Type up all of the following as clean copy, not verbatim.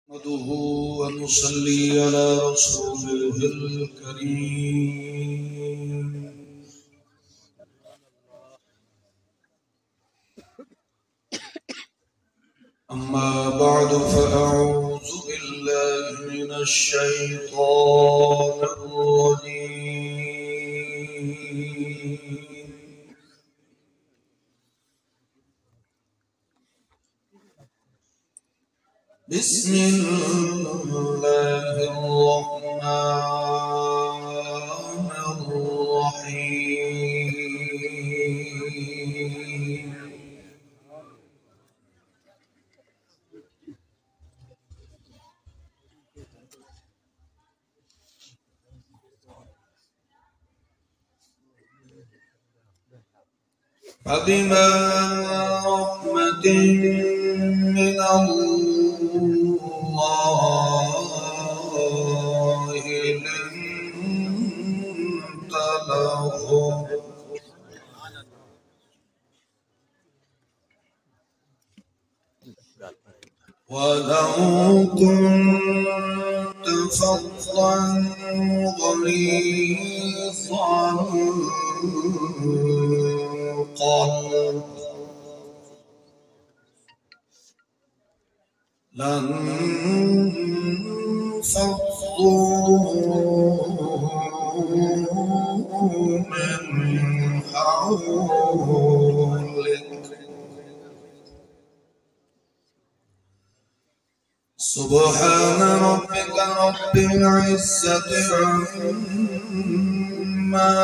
نحمده ونصلي على رسوله الكريم أما بعد فأعوذ بالله من الشيطان الرجيم بسم الله الرحمن الرحيم فبما رحمة من الله لنت لهم ولو كنت فظا غليظ القلب لانفضوا من حولك سبحان ربك رب العزة عما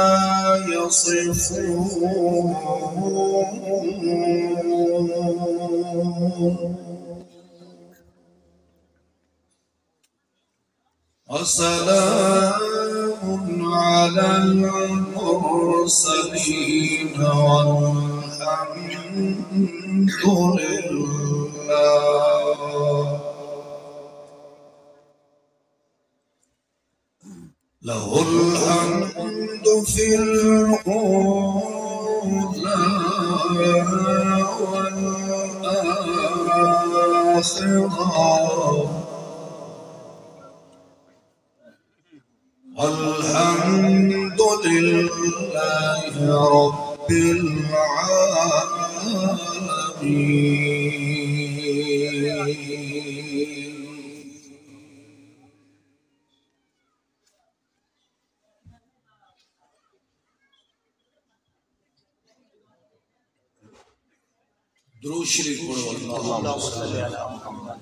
يصفون وسلام على المرسلين والحمد لله له الحمد في الأولى والآخرة والحمد لله رب العالمين. درود شریف پڑھو اللہم صلی علی محمد.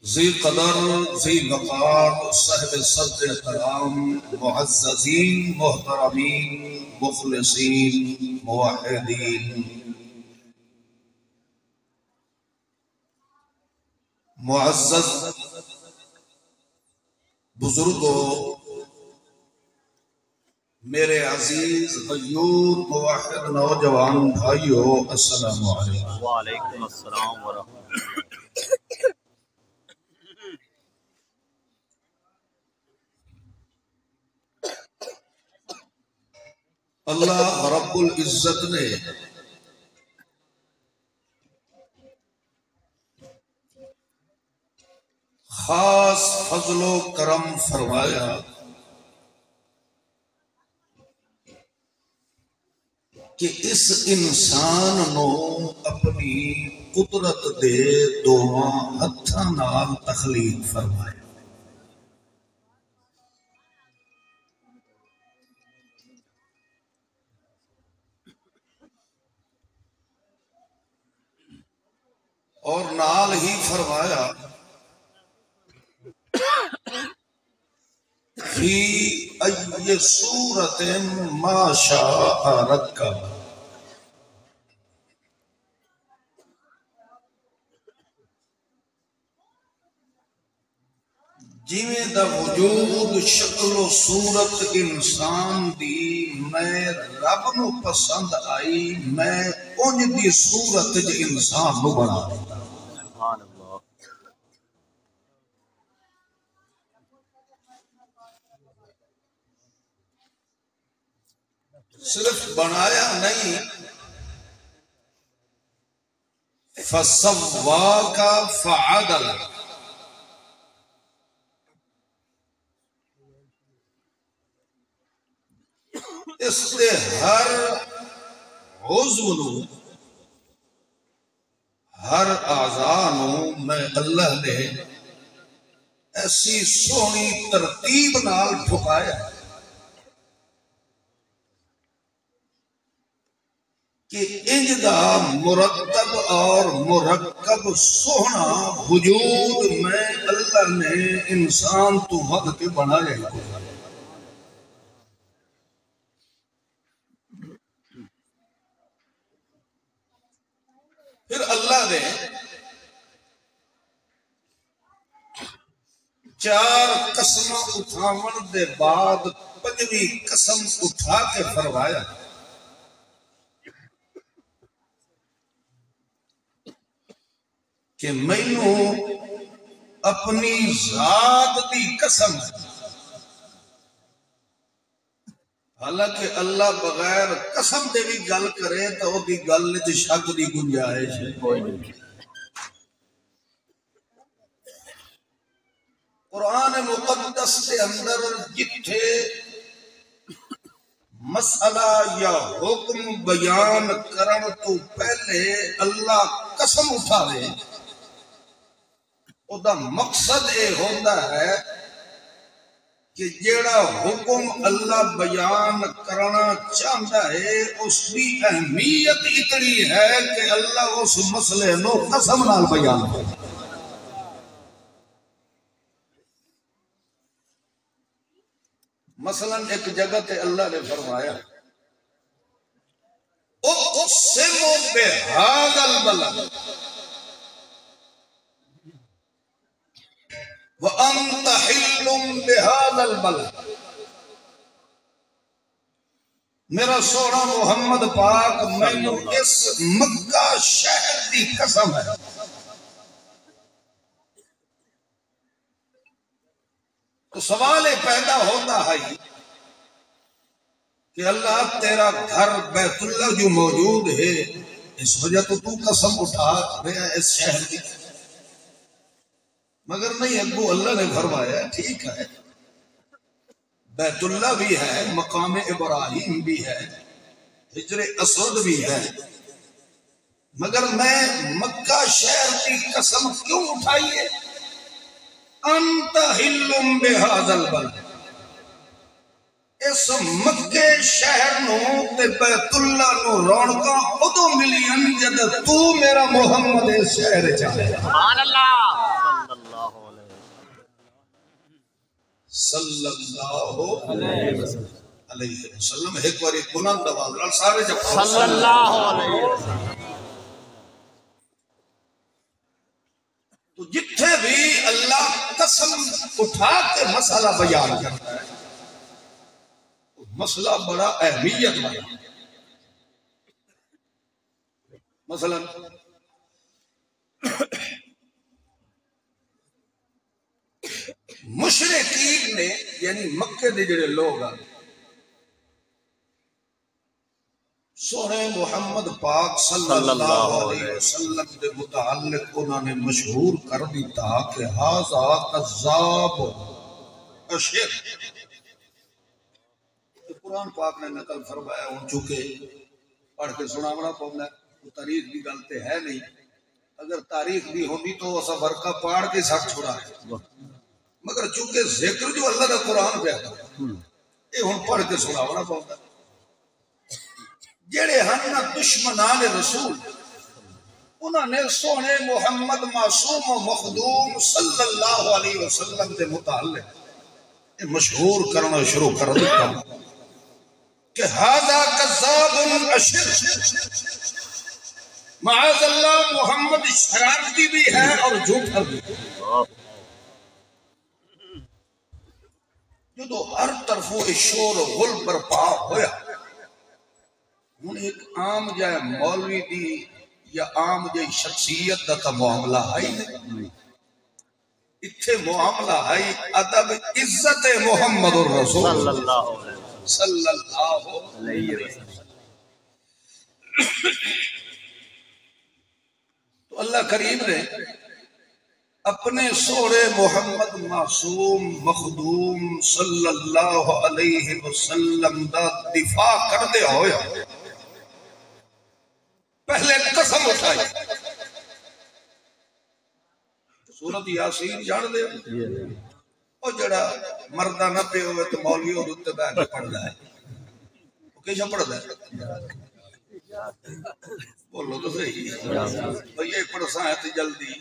ذی قدر ذی وقار صاحب صدر احترام معززین محترمین مخلصین موحدین معزز بزرگوں میرے عزیز غیور موحد نوجوان بھائیو السلام علیکم. وعلیکم السلام ورحمۃ اللہ. اللہ رب العزت نے خاص فضل و کرم فرمایا کہ اس انسان نو اپنی قدرت دے دوواں ہتھاں نال تخلیق فرمایا. اور نال ہی فرمایا فی ای صورت ما شاء رکب. جویں دا وجود شکل و صورت انسان دی میں رب نو پسند آئی میں انج دی صورت ج انسان نو بنا دیتا سبحان اللہ صرف بنایا نہیں فَسَوَّاكَ فَعَدَلَ اس دے ہر عضو نو ہر اعضاء نو میں اللہ نے ایسی سونی ترتیب نال ٹھکایا کہ انج دا مرتب اور مرکب سونا وجود میں اللہ نے انسان تو ود کے بنایا ہے پھر اللہ نے چار قسماں اٹھاون دے بعد پنجویں قسم اٹھا کے فرمایا کہ مینوں اپنی ذات دی قسم حالانکہ اللہ بغیر قسم دے بھی گل کرے تو وہ دی گل وچ شک دی گنجائش ہے کوئی نہیں قرآن مقدس کے اندر جتھے مسئلہ یا حکم بیان کرن تو پہلے اللہ قسم اٹھاوے او دا مقصد اے ہوندا ہے کہ جیڑا حکم اللہ بیان کرنا چاہتا ہے اس کی اہمیت اتنی ہے کہ اللہ اس مسئلے نو قسم نال بیان کرے مثلا ایک جگہ تے اللہ نے فرمایا اقسم بہذا البلد وانت حل بہذا البلد میرا سونا محمد پاک مینوں اس مکہ شہر دی قسم ہے تو سوال پیدا ہوتا ہے کہ اللہ تیرا گھر بیت اللہ جو موجود ہے اس وجہ تو قسم اٹھا رہا ہے اس شہر کی مگر نہیں ابو اللہ نے فرمایا ٹھیک ہے بیت اللہ بھی ہے مقام ابراہیم بھی ہے حجر اسود بھی ہے مگر میں مکہ شہر کی قسم کیوں اٹھائی ہے انت حل بہذا البلد اس مکے شہر نو تے بیت اللہ نو رونقاں ادو ملین جد تو میرا محمد اس شہر چاہے سبحان اللہ صلی اللہ علیہ وسلم ایک باری بلند آواز نال سارے جب صلی اللہ علیہ وسلم تو جتھے بھی اللہ قسم اٹھا کے مسئلہ بیان کرتا ہے مسئلہ بڑا اہمیت والا مثلا مشرکین نے یعنی مکے دے جڑے لوگ ہیں سونے محمد پاک صلی اللہ علیہ وسلم دے متعلق انہوں نے مشہور کر دیتا کہ ہذا کذاب اشر قرآن پاک نے نقل فرمایا ہوں چونکہ پڑھ کے سناونا پڑنا ہے تاریخ بھی غلط ہے نہیں اگر تاریخ بھی ہوگی تو اسا ورقہ پاڑ کے ساتھ چھوڑا ہے مگر چونکہ ذکر جو اللہ کا قرآن پہ آتا یہ ہوں پڑھ کے سناونا پڑنا ہے جڑے ہن دشمنان رسول انہوں نے سونے محمد معصوم و مخدوم صلی اللہ علیہ وسلم کے متعلق مشہور کرنا شروع کر دیتا کہ ہذا کذاب اشر معاذ اللہ محمد شرارتی بھی ہے اور جھوٹا بھی ہے جو ہر طرفوں شور و غل برپا ہویا ہوں ایک عام جائے مولوی دی یا عام جائے شخصیت دا تا معاملہ ہے اتھے معاملہ ہے ادب عزت محمد الرسول صلی اللہ علیہ وسلم. تو اللہ کریم نے اپنے سوڑے محمد معصوم مخدوم صلی اللہ علیہ وسلم دا دفاع کر دے ہویا پہلے قسم اٹھائی. سورت یاسین جان دے اور جڑا مردہ نہ پہ ہوئے تو مولوی اور اتباع کے پڑھ رہا ہے وہ کیسا پڑھ رہا ہے بولو تو صحیح بھئی یہ پڑھسا ہے تو جلدی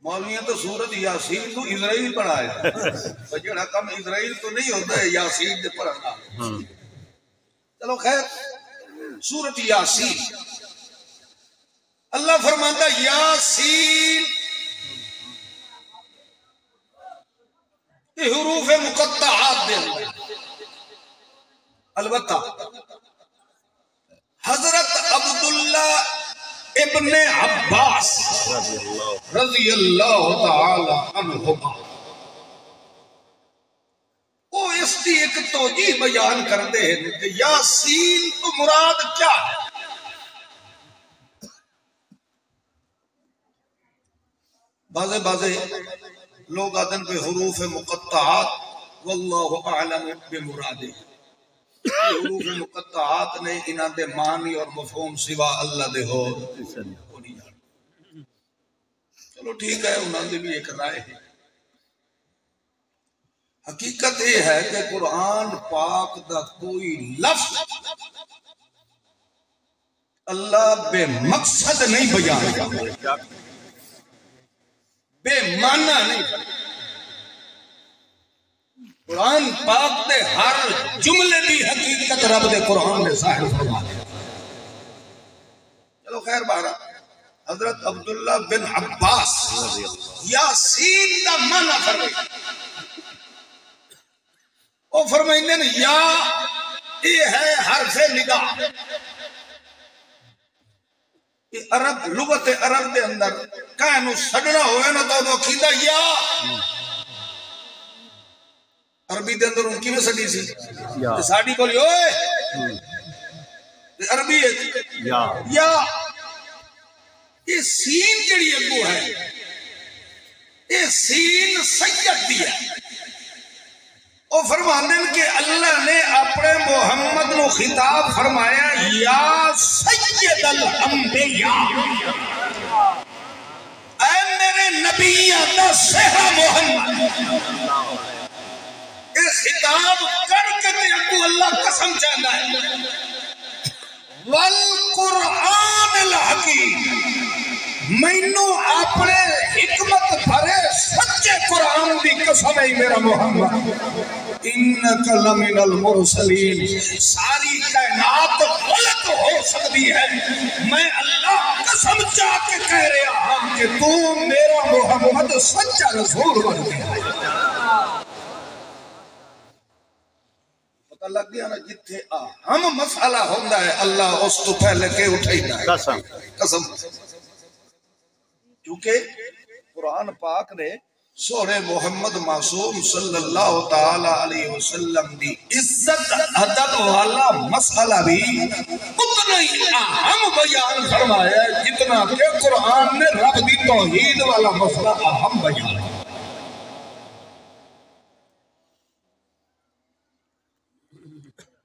مولویاں تو سورت یاسین تو اسرائیل پڑھا ہے جڑا کم اسرائیل تو نہیں ہوتا ہے یاسین دے پڑھنا. چلو خیر سورت یاسین اللہ فرماتا یاسین یہ حروف مقطعات دے البتہ حضرت عبداللہ ابن عباس رضی اللہ تعالی عنہما وہ اس کی ایک توجیہ بیان کرتے ہیں کہ یاسین تو مراد کیا ہے. بازے لوگ آدن پہ حروف مقطعات واللہ اعلم بمرادے حروف مقطعات نے انہاں دے معنی اور مفہوم سوا اللہ دے ہو. چلو ٹھیک ہے انہاں دے بھی ایک رائے ہے. حقیقت یہ ہے کہ قرآن پاک دا کوئی لفظ اللہ بے مقصد نہیں بیان کرتا بے معنی نہیں. قرآن پاک دے ہر جملے دی حقیقت رب دے قرآن دے ظاہر فرما دے. چلو خیر بارہ حضرت عبداللہ بن عباس یاسین دا معنی فرمائے وہ فرمائیں نے یا یہ ہے حرف نگاہ. عرب لغت عرب دے اندر کائنو سڑنا ہوئے نا تو عقیدہ یا عربی دے اندر ان کی میں سڑی سی ساڑی بولی ہوئے عربی ہے یا یہ سین جڑی اگو ہے یہ سین سید دیا وہ فرماندے کہ اللہ نے اپنے محمد نو خطاب فرمایا یا سید الانبیاء اے میرے نبی آتا سہرہ محمد. یہ خطاب کر کے ابو اللہ قسم چاہتا ہے والقرآن الحکیم مینو اپنے حکمت بھرے سچے قرآن دی قسم ہے میرا محمد انک لمن المرسلین. ساری کائنات غلط ہو سکتی ہے میں اللہ قسم چاہ کے کہہ رہا ہوں کہ تو میرا محمد سچا رسول بن گیا. پتہ لگ گیا نا جتھے ہم مسئلہ ہوندہ ہے اللہ اس تو پہلے کے اٹھائی ہے قسم. کیونکہ قرآن پاک نے سورہ محمد معصوم صلی اللہ تعالی علیہ وسلم دی عزت ادب والا مسئلہ بھی اتنا ہی اہم بیان فرمایا ہے جتنا کہ قرآن نے رب دی توحید والا مسئلہ اہم بیان ہے.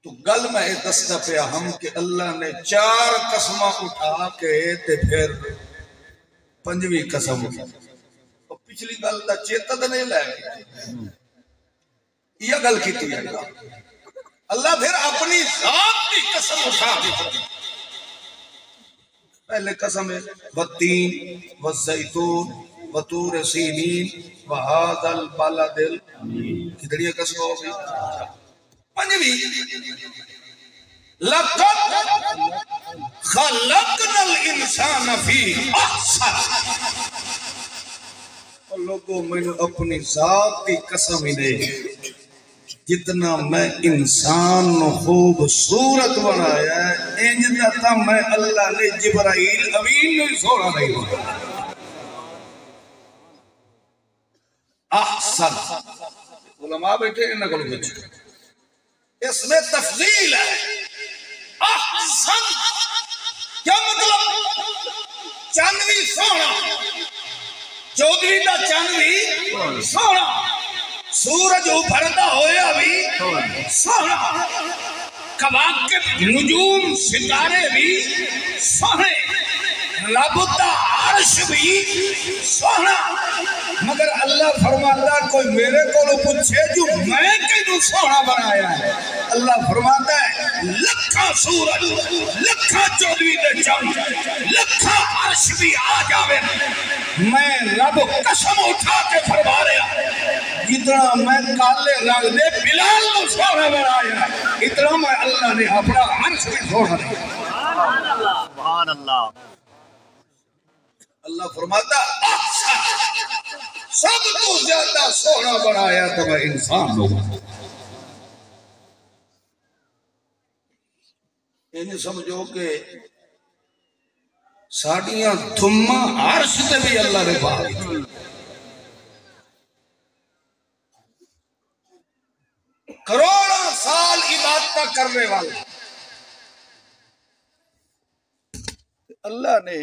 تو گل میں دستا پہ ہم کہ اللہ نے 4 قسمہ اٹھا کے تے پھر 5ویں قسم اٹھا. پچھلی گل دا چیتا دا نہیں لائے یہ گل کی تھی اللہ پھر اپنی ذات کی قسم اٹھا دی. پہلے قسم ہے والتین والزیتون وطور سینین وہذا البلد کتنی قسم ہو گئی 5ویں لقد خلقنا الانسان فی احسن لوگوں میں اپنی ذات کی قسم ہی دے جتنا میں انسان خوبصورت بنایا ہے انجدہ تھا میں اللہ نے جبرائیل امین نے سوڑا نہیں ہوا احسن علماء بیٹھے انہا کو لوگ اس میں تفضیل ہے احسن کیا مطلب چاندوی سونا چودھری دا چاندوی سونا سورج ابھرتا ہویا بھی سونا کواکب نجوم ستارے بھی سونے رب دا عرش بھی سونا مگر اللہ فرماتا کوئی میرے کو پوچھے جو میں کیوں سونا بنایا ہے اللہ فرماتا ہے لکھا سورج لکھا چودھویں دے چاند لکھا عرش بھی آ جاوے میں رب قسم اٹھا کے فرما رہا جتنا میں کالے رنگ دے بلال کو سونا بنایا اتنا میں اللہ نے اپنا عرش بھی سونا دیا سبحان اللہ اللہ فرماتا سب تو زیادہ سونا بنایا تو میں انسان ہوں انہیں سمجھو کہ ساڑیاں دھمہ عرش تے بھی اللہ نے بھائی کروڑا سال عبادت کرنے والا اللہ نے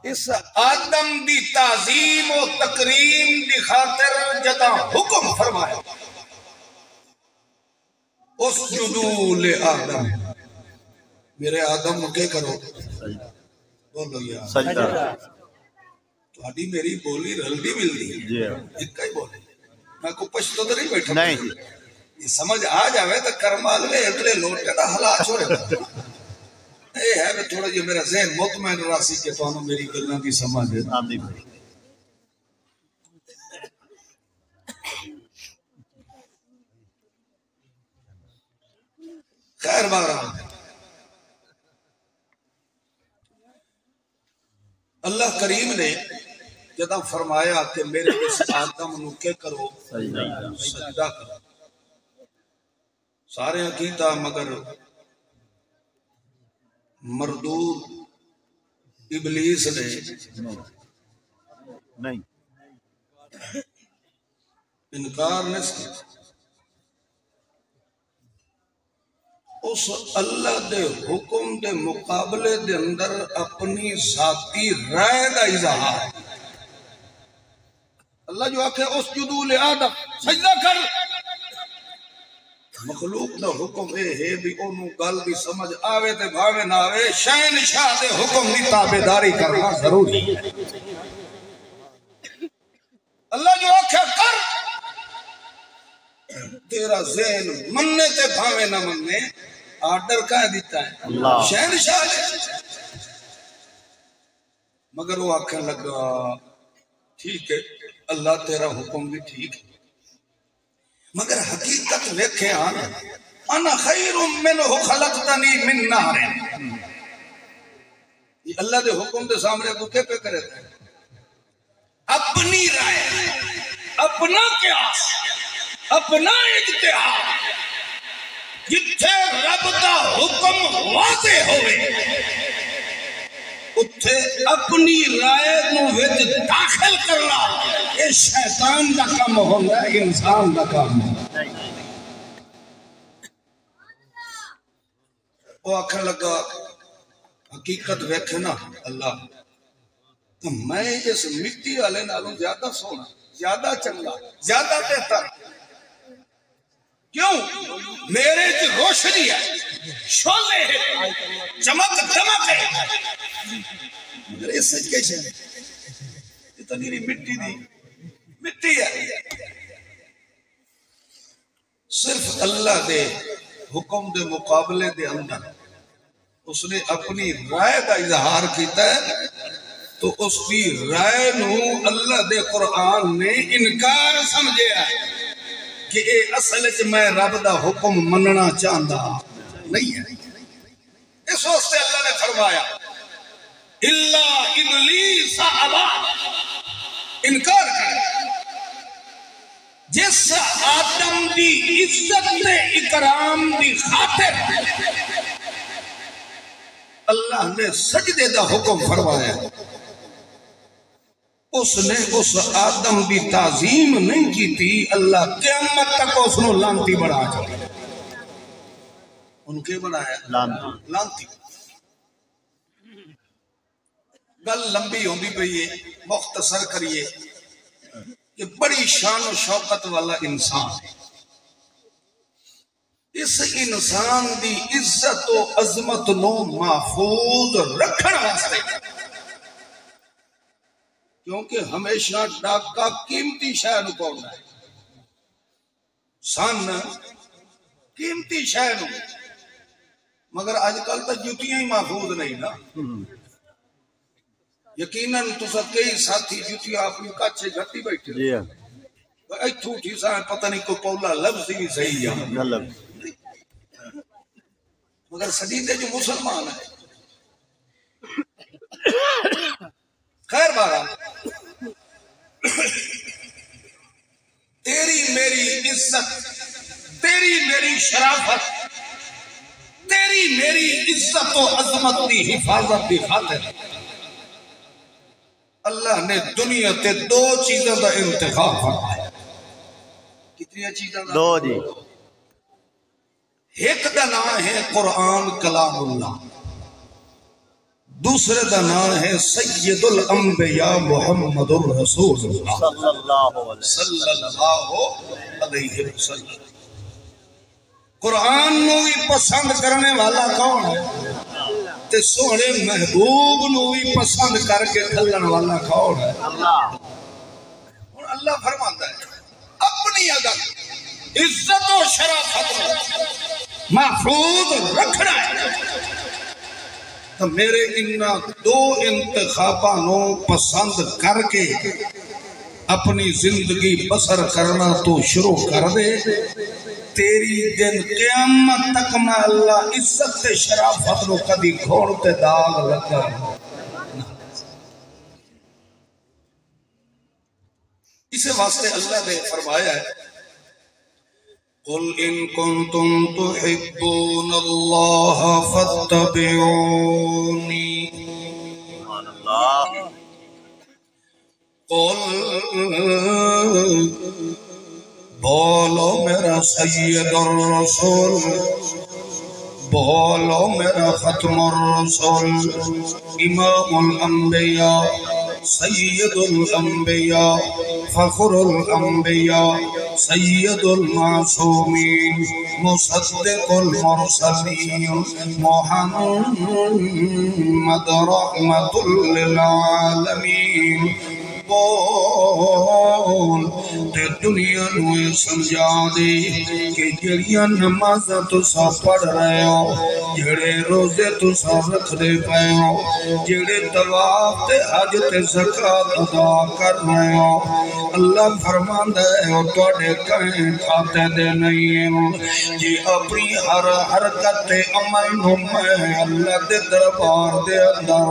اس آدم دی تعظیم و تکریم دی خاطر جدا حکم فرمایا اسجدو لے آدم میرے آدم مکے کرو بولو یا سجدہ تو آدھی میری بولی رلدی ملدی ایک کئی بولی میں کو پشتو تو نہیں بیٹھا نہیں یہ سمجھ آ جاوے تو کرمال میں اتلے لوٹے دا حلا چھوڑے اے ہے میں تھوڑا یہ میرا ذہن مطمئن راسی کے تو انہوں میری گلنا دی سمجھ ہے آمدی بھائی خیر بارا اللہ کریم نے جدا فرمایا کہ میرے اس آدم نکے کرو سجدہ کرو سارے عقیدہ مگر مردود ابلیس نے نہیں انکار نہیں کیا اس اللہ دے حکم دے مقابلے دے اندر اپنی ذاتی رائے دا اظہار اللہ جو آکھے اسجدو لے آدم سجدہ کر مخلوق دا حکم ہے بھی انہوں گل بھی سمجھ آوے تے بھاوے نہ آوے شہنشاہ دے حکم دی تابعداری کرنا ضروری ہے اللہ جو آکھے کر تیرا ذہن مننے تے بھاوے نہ مننے آرڈر کہہ دیتا ہے شہنشاہ دے مگر وہ آکھے لگا ٹھیک ہے اللہ تیرا حکم بھی ٹھیک ہے مگر حقیقت ویکھے آنا انا خیر منہ خلقتنی من نار یہ اللہ دے حکم دے سامنے کو کیا پہ کرے تھے اپنی رائے اپنا قیاس اپنا اجتہاد جتھے رب دا حکم واضح ہوئے اتھے اپنی رائے نو وچ داخل کرنا یہ شیطان دا کام ہوگا انسان دا کام ہوگا وہ آکھنے لگا حقیقت ویکھے نا اللہ تو میں اس مٹی والے نالوں زیادہ سونا زیادہ چنگا زیادہ بہتر کیوں میرے جو روشنی ہے شولے ہے چمک دمک ہے مگر اس سے کیسے ہے اتنی مٹی دی مٹی ہے صرف اللہ دے حکم دے مقابلے دے اندر اس نے اپنی رائے کا اظہار کیتا ہے تو اس کی رائے نو اللہ دے قرآن نے انکار سمجھے ہے کہ اے اصل چ میں رب دا حکم مننا چاہندا نہیں ہے اس واسطے اللہ نے فرمایا الا ابلیس ابا انکار کر جس آدم دی عزت تے اکرام دی خاطر اللہ نے سجدے دا حکم فرمایا، اس نے اس آدم دی تعظیم نہیں کی تھی، اللہ قیامت تک اس نے لانتی بڑھا چاہے، ان کے بنایا لانتی۔ گل لمبی ہوندی پئی ہے، مختصر کریے کہ بڑی شان و شوکت والا انسان ہے، اس انسان دی عزت و عظمت نو محفوظ رکھن واسطے، کیونکہ ہمیشہ ڈاکہ قیمتی شے نو پاؤنا ہے، سن قیمتی شے نو، مگر آج کل تو جتیاں ہی محفوظ نہیں نا، یقیناً تسا کئی ساتھی جتیاں اپنی کچھے گھٹی بیٹھے جی ہاں ایتھو ٹھی سا پتہ نہیں کو پولا لفظ بھی صحیح ہے نہ لگ مگر سدیدے جو مسلمان ہے خیر بارا تیری میری عزت، تیری میری شرافت، تیری میری عزت و عظمت دی حفاظت دی خاطر اللہ نے دنیا تے دو چیزوں کا انتخاب فرمایا۔ کتنی چیزوں کا؟ دو جی۔ ایک دا نام ہے قرآن کلام اللہ، دوسرے دا نام ہے سید الانبیاء محمد الرسول اللہ صلی اللہ علیہ وسلم۔ قرآن نو بھی پسند کرنے والا کون ہے؟ تے سونے محبوب نو بھی پسند کر کے کھلن والا کون ہے؟ اللہ۔ اور اللہ فرماتا ہے اپنی اگر عزت و شرافت محفوظ رکھنا ہے تو میرے انہاں دو انتخابانوں پسند کر کے اپنی زندگی بسر کرنا تو شروع کر دے، تیری دن قیامت تک میں اللہ عزت تے شرافت نو کدی گھوڑ تے داغ لگا۔ اسے واسطے اللہ نے فرمایا ہے قُلْ إِن كُنْتُمْ تُحِبُّونَ اللَّهَ فَاتَّبِعُونِي سبحان اللہ۔ قُلْ بولو میرا سید الرسول، بولو میرا ختم الرسول، امام الانبیاء، سید الانبیاء، فخر الانبیاء، سید المعصومین، مصدق المرسلین، محمد رحمت للعالمین۔ بول تے دنیا نوے سمجھا دے کہ جڑیاں نماز تو سا پڑھ رہے ہو، جڑے روزے تو سا رکھ دے پائے ہو، جڑے طواف تے حج تے زکاة ادا کر رہے ہو، اللہ فرمان دے ہو توڑے کہیں کھاتے دے نہیں ہو، جی اپنی ہر حرکت تے عمل نو میں اللہ دے دربار دے اندر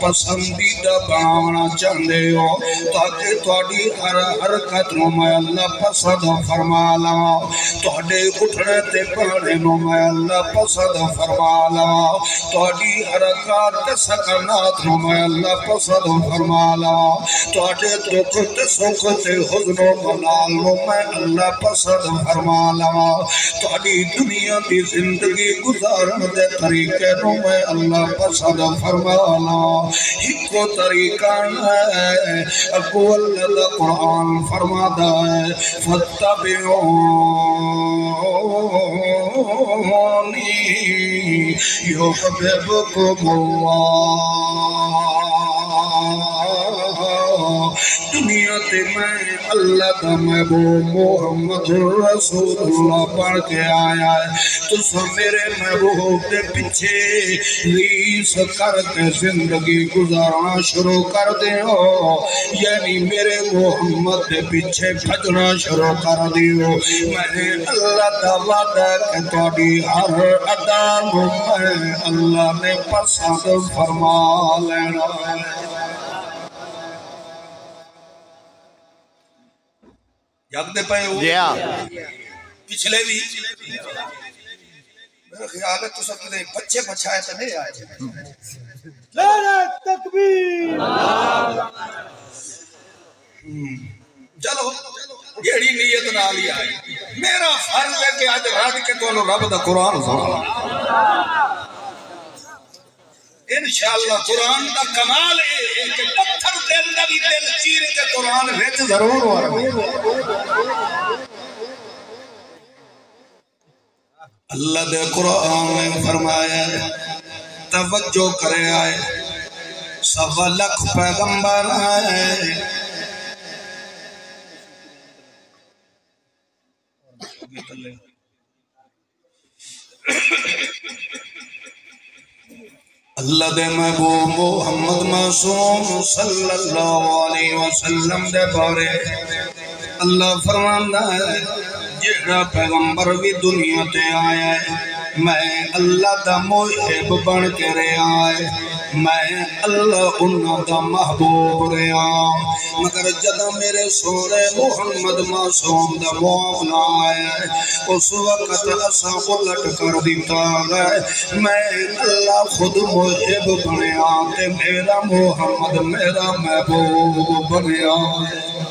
پسندیدہ بنانا چاہتے ہو تاکہ تواڈی ہر حرکت نو میں اللہ پسند فرما لواں، تواڈے اٹھنے تے پڑھنے نو میں اللہ پسند فرما لواں، تواڈی حرکات تے سکنات نو میں اللہ پسند فرما لواں، تواڈے دکھ تے سکھ تے حزن و ملال نو میں اللہ پسند فرما لواں، تواڈی دنیا دی زندگی گزارن دے طریقے نو میں اللہ پسند فرما لواں۔ ایکو طریقہ ہے اگو اللہ قرآن فرماتا ہے فَاتَّبِعُونِي يُحْبِبْكُمُ اللَّهُ۔ دنیا تے میں اللہ کا محبوب محمد رسول اللہ پڑھ کے آیا ہے، تو سب میرے محبوب کے پیچھے ریس کر کے زندگی گزارنا شروع کر دے ہو، یعنی میرے محمد کے پیچھے بھجنا شروع کر دیو، میں اللہ دا وعدہ کہ تواڈی ہر ادا نو میں اللہ نے پسند فرما لینا ہے۔ جگ دے پائے ہو جی ہاں پچھلے بھی میرا خیال ہے تو سب کدے بچے بچھائے تو نہیں آئے نعرہ تکبیر چلو یہی نیت نال ہی آئی میرا فرض ہے کہ آج رات کے تو رب دا قرآن سنا انشاءاللہ قرآن دا کمال ہے کہ پتھر دل دا بھی دل چیر کے قرآن وچ ضرور ہو رہا اللہ دے قرآن نے فرمایا توجہ کرے آئے 1.25 لاکھ پیغمبر آئے اللہ دے محبوب محمد معصوم صلی اللہ علیہ وسلم دے بارے اللہ فرماندا ہے جیڑا پیغمبر بھی دنیا تے آیا ہے میں اللہ دا محب بن کے رہا ہے میں اللہ انہاں دا محبوب رہا مگر جدہ میرے سونے محمد معصوم دا معاملہ آیا ہے اس وقت اسا الٹ کر دیتا ہے میں اللہ خود محب بنیا تے میرا محمد میرا محبوب بنیا ہے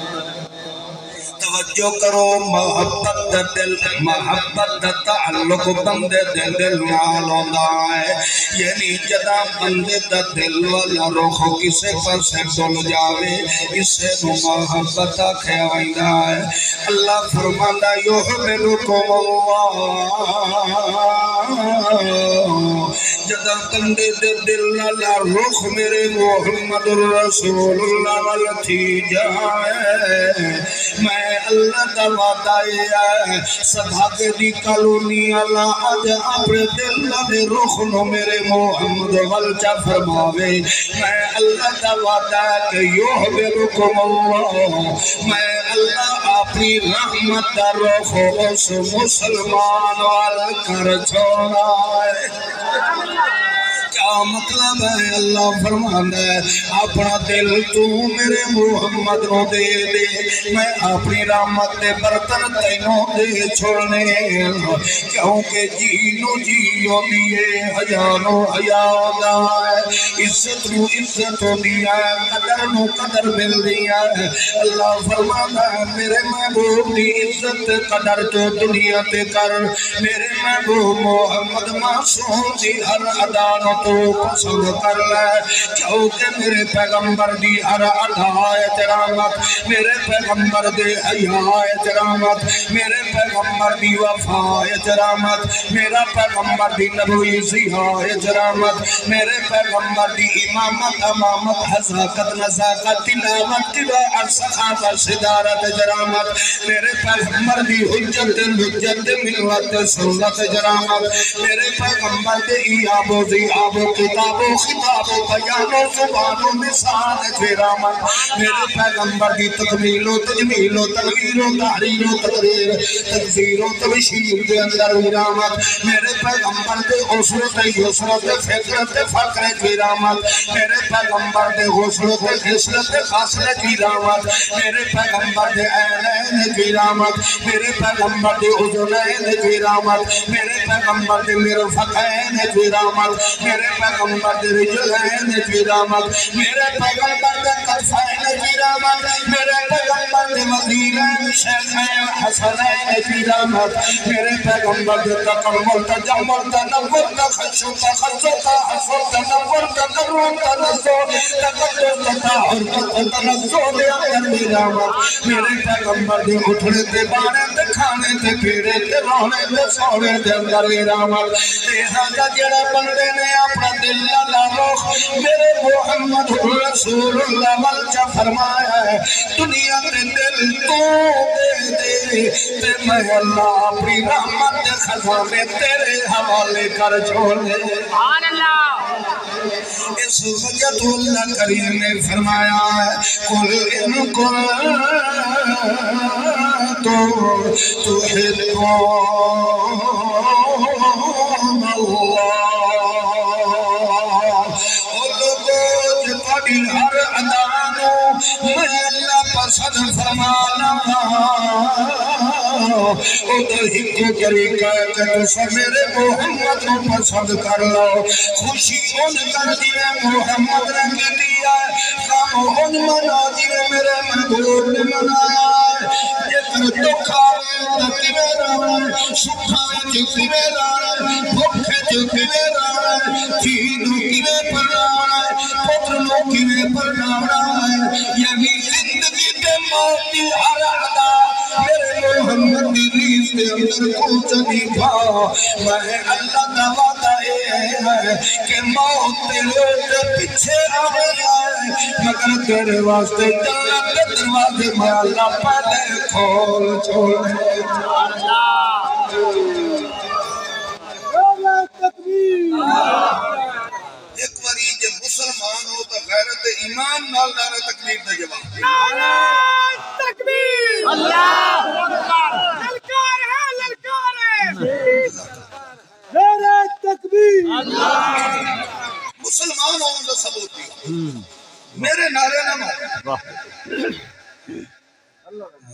توجہ کرو محبت دل محبت تعلق بندے دل نال ہوندا ہے یعنی جدا بندے دا دل والا رخ کسے پاسے ڈول جاوے اسے نو محبت آکھیا ویندا ہے اللہ فرماندا یحببکم اللہ جدا بندے دے دل والا رخ میرے محمد رسول اللہ وال تھی جائے میں اللہ دا وعدہ ہے سبھاگے دی کالونی اللہ آج اپنے دل دے رخ نو میرے محمد والچہ فرماوے میں اللہ دا وعدہ ہے کہ یحببکم اللہ میں اللہ اپنی رحمت دا رخ اس مسلمان والا کر چھوڑا ہے کیا مطلب ہے اللہ فرماتا ہے اپنا دل تو میرے محمد نو دے دے میں اپنی رحمت دے برتن تینوں دے چھوڑنے کیونکہ جینو جیو دیئے حجانو حیادہ ہے عزت نو عزت ہو دیا ہے قدر نو قدر مل دیا ہے اللہ فرماتا ہے میرے محبوب دی عزت قدر تو دنیا تے کر میرے محبوب محمد معصوم دی ہر ادانو تو پسند کر لے کیونکہ میرے پیغمبر دی ہر ادا احترامت میرے پیغمبر دے حیا احترامت میرے پیغمبر دی وفا احترامت میرا پیغمبر دی نبوی ضیاء احترامت میرے پیغمبر دی امامت امامت حضاقت نزاقت تلاوت تلاوت سخاوت صدارت احترامت میرے پیغمبر دی حجت حجت ملت سنت احترامت میرے پیغمبر دے ایاب و ضیاب کتاب و خطاب و بیان و زبان و نسان احترامت میرے پیغمبر دی تکمیل و تجمیل و تنویر و تحریر و تقریر تنظیر و تبشیر دے اندر احترامت میرے پیغمبر دے عصرت یسرت فکرت فقر احترامت میرے پیغمبر دے غسلت خسلت خاصلت احترامت میرے پیغمبر دے عینین احترامت میرے پیغمبر دے اذنین احترامت میرے پیغمبر دے مرفقین احترامت میرے پیغمبر دے رجلین احترامت میرے پیغمبر دے کتفین احترامت میرے پیغمبر دے وزیرین شیخین حسنین احترامت میرے پیغمبر دے تقمل تجمل تنور تخشو تخشو تحصو تنور تقرون تنزو تقدر تطاہر تنزو دے اندر احترامت میرے پیغمبر دے اٹھنے دے بانے دے کھانے دے پیرے دے رونے دے سونے دے اندر احترامت لہذا جڑا بندے نے اپنا دل لا روح میرے محمد رسول اللہ والچہ فرمایا ہے دنیا تے دل تو دے دے تے میں اللہ اپنی رحمت دے خزانے تیرے حوالے کر چھوڑے سبحان اللہ اس وجہ تو اللہ کریم نے فرمایا ہے قل ان کنتم تحبون اللہ دی ہر ادانو میں اللہ پسند فرمانا او تو ہکو طریقہ ہے کہ تسا میرے محمد کو پسند کر لو خوشی ان کر دیئے محمد نے کی دیا غم ان منا دیئے میرے محبوب نے منایا یہ کر دکھ آئے تکی میرا سکھائے چکی میرا بھوکے چکی میرا چیدوں کی میں پڑھانا پتروں کی میں پڑھانا یہی زندگی کے موتی ہر عدا میرے محمد دی ریز دے اندر کچھ نہیں تھا میں اللہ کا وعدہ ہے کہ موت تیرے پیچھے آئے مگر تیرے واسطے جنت کے دروازے میں اللہ پہلے کھول چھوڑے ایک باری جب مسلمان ہو تو غیرت ایمان نال نعرہ تکبیر دے جواب نعرہ تکبیر اللہ للکار ہے نعرہ تکبیر مسلمان ہوں تو سب ہوتی میرے نعرے نہ مارے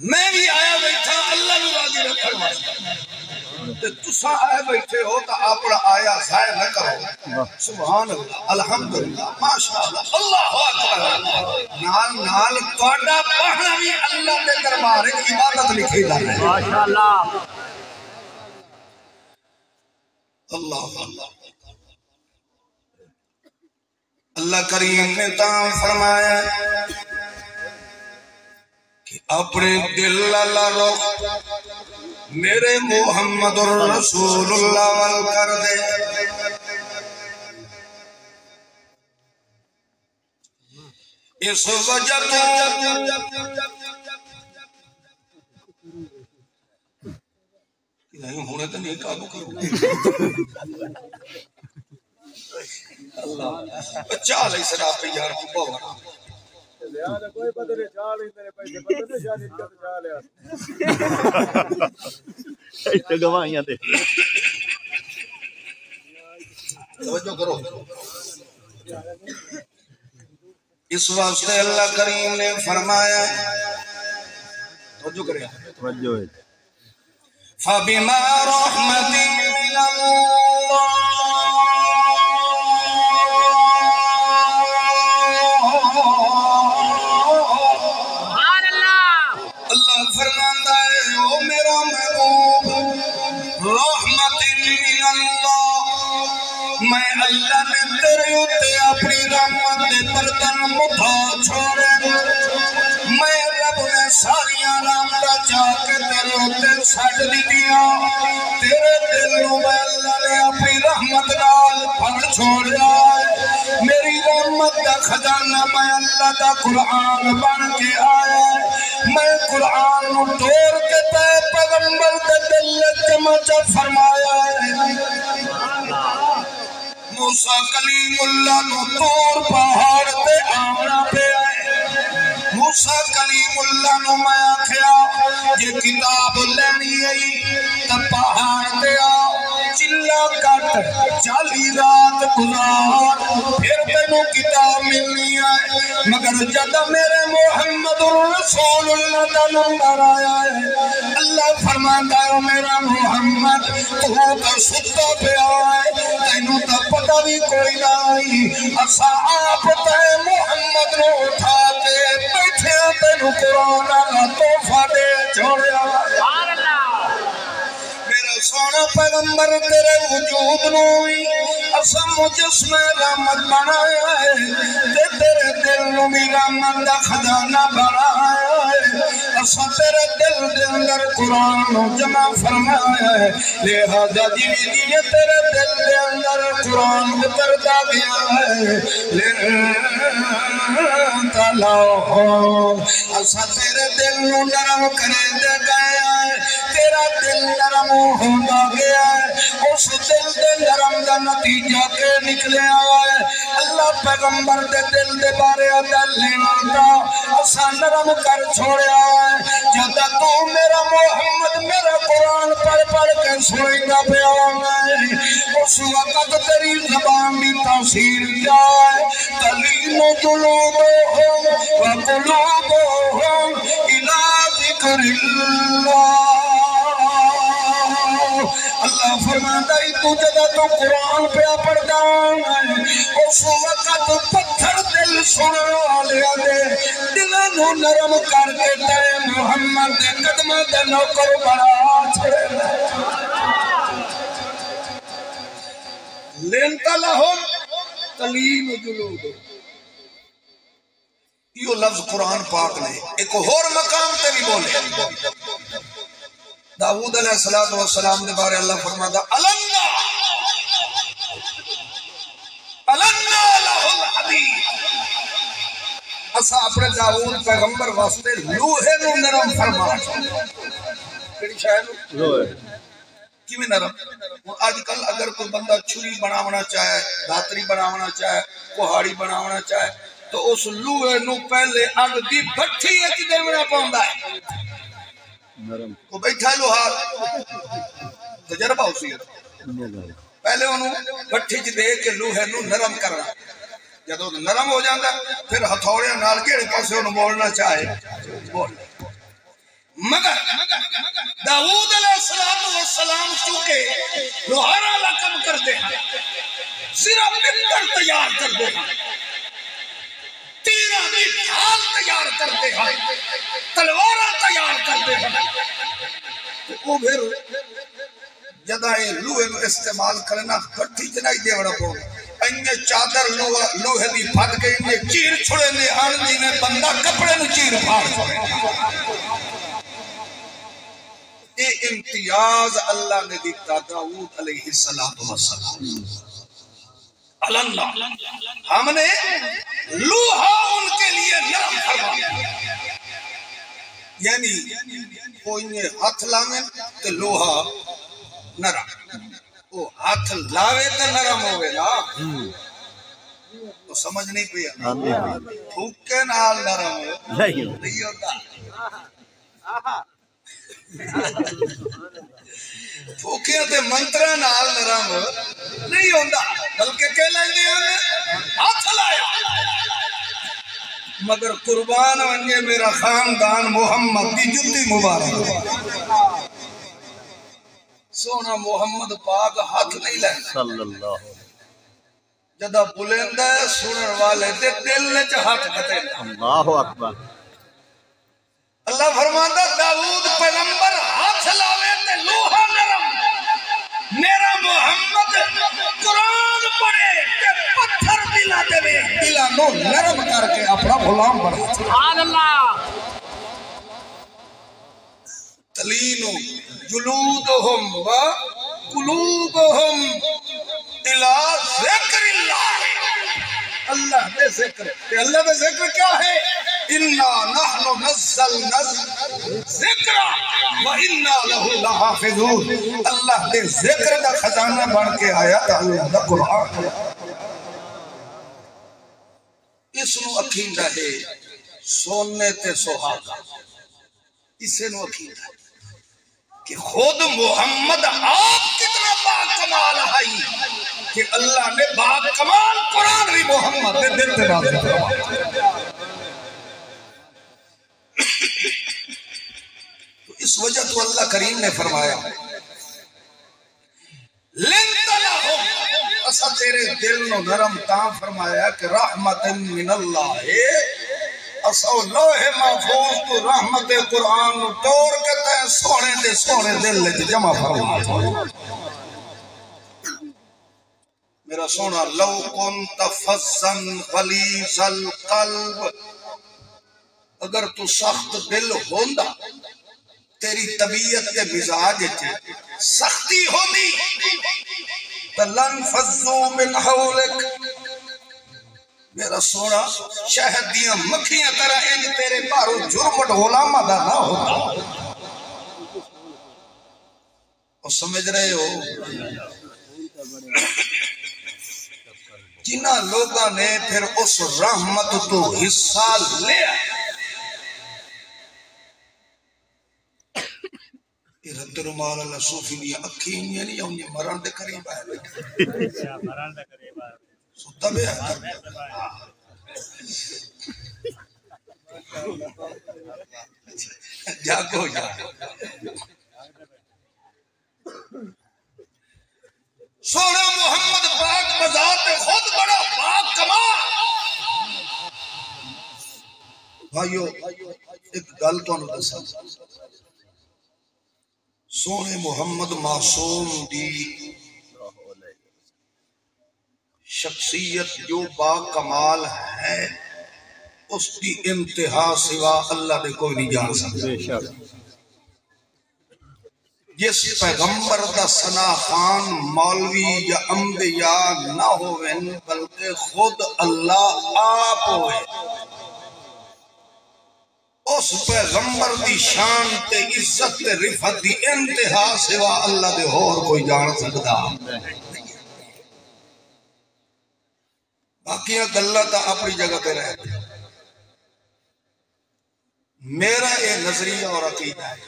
میں بھی آیا بیٹھا اللہ نے راضی رکھن واسطے تسا آئے بیٹھے ہو تو اپنا آیا ضائع نہ کرو سبحان اللہ الحمدللہ ماشاءاللہ اللہ اکبر نال نال تہاڈا پڑھنا بھی اللہ دے دربار وچ عبادت لکھی جا رہی ہے ماشاءاللہ اللہ اللہ کریم نے تاں فرمایا کہ اپنے دل اللہ رو میرے محمد رسول اللہ وال کر دے اس وجہ تو نہیں ہونے تو نہیں قابو کرو چال ہی سر آپ یار کو باور کوئی بدلے چال ہی میرے پیسے بدلے جانی کا چال ہے ایسے گواہیاں دے توجہ کرو اس واسطے اللہ کریم نے فرمایا توجہ کرے توجہ ہے فَبِمَا رَحْمَةٍ مِّنَ اللَّهِ اللہ فرماتا ہے او میرا محبوب رحمت من اللہ میں اللہ نے تیرے اتے اپنی رحمت دے برتن مٹھا چھوڑے میں رب نے ساریاں رحمتاں چاہ کے تیرے اتے سٹ دیا تیرے دل میں اللہ نے اپنی رحمت نال بھر چھوڑیا میری رحمت دا خزانہ میں اللہ دا قرآن بن کے آیا میں قرآن توڑ کے تے پیغمبر دے دل چمچ فرمایا موسیٰ کلیم اللہ نو طور پہاڑ تے آمنا پہ آئے موسیٰ کلیم اللہ نو میں آکھیا یہ کتاب لینی آئی تا پہاڑ تے آؤ چلا کٹ 40 رات گزار پھر تینوں کتاب ملنی آئے مگر جد میرے محمد رسول اللہ دا نمبر آیا ہے اللہ فرماتا ہے میرا محمد تو کا ستا پہ آئے تینوں تا پتہ بھی کوئی نائی اسا آپ تے محمد رو اٹھا کے بیٹھے تینوں قرآن اللہ توفہ دے چھوڑیا سونا پیغمبر تیرے وجود نوئی اسا مجسم رحمت بنایا ہے تیرے دل نوی رحمت دا خزانہ بنایا ہے اسا تیرے دل دے اندر قرآن نو جمع فرمایا ہے لہذا جیوی دیئے تیرے دل دے اندر قرآن اترتا گیا ہے لن تلو اسا تیرے دل نو نرم کریں دے گئے تیرا دل نرم ہوندا گیا اس دل دے نرم دا نتیجہ کے نکلے آئے اللہ پیغمبر دے دل دے بارے دل لینا اسا نرم کر چھوڑیا ہے جدا تو میرا محمد میرا قرآن پڑھ پڑھ کے سنیں گا پیاؤں اس وقت تیری زبان بھی تاثیر جائے تلین جلودہم وقلوبہم الى ذکر اللہ اللہ فرماتا ہے تو جدا تو قرآن پہ پڑھتا ہے اس وقت پتھر دل سننے والے دے دلانو نرم کر کے تے محمد دے قدمہ دے نوکر بڑا چھڑے لینتا لہم تلین جلود یہ لفظ قرآن پاک نے ایک اور مقام تے بھی بولے داؤد علیہ السلام نے بارے اللہ فرماتا النا لہو الحدید اسا اپنے داؤد پیغمبر واسطے لوہے نو نرم فرما کیڑی شاید لوہے کیویں نرم آج کل اگر کوئی بندہ چھری بناونا چاہے دھاتری بناونا چاہے کوہاڑی بناونا چاہے تو اس لوہے نو پہلے اگ دی بھٹی اچ دیونا پوندا ہے نرم کو بیٹھا لوہار تجربہ اسی پہلے انہوں بھٹی چ دے کے لوہے نو نرم کرنا جب نرم ہو جاتا پھر ہتھوڑے نال کیڑے پاسے انہوں موڑنا چاہے بول مگر داؤد علیہ السلام چونکہ لوہارا لقب کرتے ہیں صرف پتر تیار کرتے ہیں تیرہ بھی ڈھال تیار کرتے ہیں تلوارہ تیار کرتے ہیں وہ پھر جدائے لوہے نو استعمال کرنا بھٹی چنائی دے وڑا پو انجھے چادر لوہے دی پھٹ کے انجھے چیر چھوڑے نے آنجی نے بندہ کپڑے نو چیر پھاڑ چھوڑے اے امتیاز اللہ نے دیتا داؤد علیہ السلام اللہ ہم نے لوہا ان کے لیے نرم فرمایا یعنی کوئی نے ہاتھ لاوے تو لوہا نرم وہ ہاتھ لاوے تو نرم ہوئے نا تو سمجھ نہیں پیا پھوکے نال نرم نہیں ہوتا پھوکیاں تے منترہ نال نرم نہیں ہوتا بلکہ کہہ لیں ہاتھ لایا مگر قربان ونجے میرا خاندان محمد دی جدی مبارک سونا محمد پاک ہاتھ نہیں لیں صلی اللہ جدہ بلندہ ہے سنر والے دے دل نے چاہت کتے اللہ اکبر اللہ فرماتا داؤد پیغمبر ہاتھ لاوے تے لوہا نرم میرا محمد قرآن پڑھے تے پتھر دلا دے دلا نو نرم کر کے اپنا غلام بنا سبحان اللہ تلینو جلودہم و قلوبہم الى ذکر اللہ اللہ دے ذکر اللہ دے ذکر کیا ہے اِنَّا نَحْنُ نَزَّلْنَا ذِكْرَ وَإِنَّا لَهُ لَحَافِظُونَ اللہ دے ذکر دا خزانہ بن کے آیا تا اللہ دا قرآن اس نو اکھیندہ ہے سونے تے سہاگا اسے نو اکھیندہ ہے کہ خود محمد آپ کتنا باکمال ہے کہ اللہ نے باکمال قرآن بھی محمد دے دل تے نازل فرمایا تو اس وجہ تو اللہ کریم نے فرمایا لنت لہم اسا تیرے دل نو نرم تاں فرمایا کہ رحمت من اللہ اسا لوح محفوظ تو رحمت قرآن نو توڑ کے تے سونے دل لے جمع فرمایا میرا سونا لو کنت فظا غلیظ القلب اگر تو سخت دل ہوندا تیری طبیعت کے مزاج سختی ہوندی تو لن فضو من حولک میرا سونا شہد دیاں مکھیاں طرح انج تیرے بارو جرمٹ غلامہ دا نہ ہوتا. اور سمجھ رہے ہو جنہ لوگاں نے پھر اس رحمت تو حصہ لیا. رد رمال اللہ صوفی دیا اکھی انہیں نہیں آؤں مران دے قریب آئے ستا بے آئے جاگو جاگو سونا محمد پاک بذات خود بڑا پاک کمال. بھائیو ایک گل تو انہوں دسا سونے محمد معصوم دی شخصیت جو با کمال ہے اس کی انتہا سوا اللہ نے کوئی نہیں جان سکتا. جس پیغمبر دا ثنا خان مولوی یا انبیاء نہ ہوئے بلکہ خود اللہ آپ ہوئے اس پیغمبر دی شان تے عزت تے رفعت دی انتہا سوا اللہ دے اور کوئی جان سکتا. باقیاں گلہ تا اپنی جگہ پہ رہتے. میرا یہ نظریہ اور عقیدہ ہے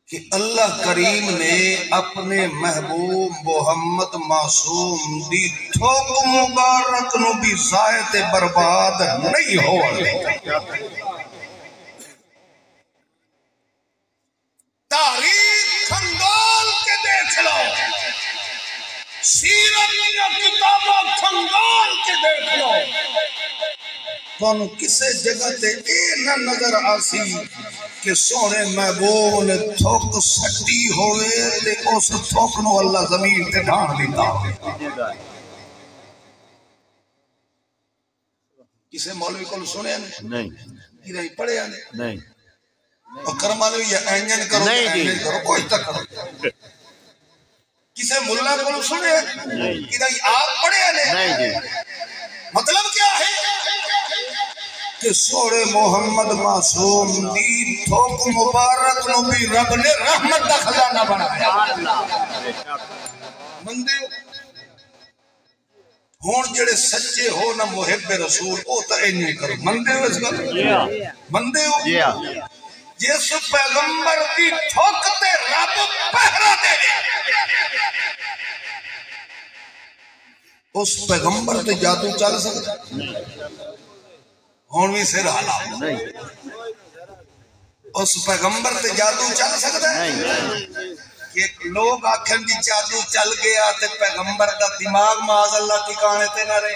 کہ اللہ کریم نے اپنے محبوب محمد معصوم دی ٹھوک مبارک نو بھی ضائع برباد نہیں ہو تاریخ کھنگال کے دیکھ لو سیرت یا کتابہ کھنگال کے دیکھ لو تو کسے جگہ تے اے نہ نظر آسی کہ سونے محبوب نے تھوک سٹی ہوئے تے اس تھوک نو اللہ زمین تے ڈھان دیتا ہوئے. کسے مولوی کو سنے نہیں کسے پڑھے نہیں اور کرمالوی یا اینجن کرو اینجن کرو کوئی تک کرو. کسے ملہ کو سنے کسے آپ پڑھے نہیں. مطلب کیا ہے کہ سورے محمد معصوم دی تھوک مبارک نو بھی رب نے رحمت دا خزانہ بنایا. مندے ہون جڑے سچے ہو نہ محب رسول او تا نہیں کرو. مندے ہو اس گل مندے ہو جس پیغمبر دی تھوک تے رب پہرا دے اس پیغمبر تے جادو چل سکتا ہون بھی سر حالا اس پیغمبر تے جادو چل سکتا ہے کہ لوگ آکھن دی جادو چل گیا تے پیغمبر دا دماغ معاذ اللہ ٹھکانے تے نہ رہے.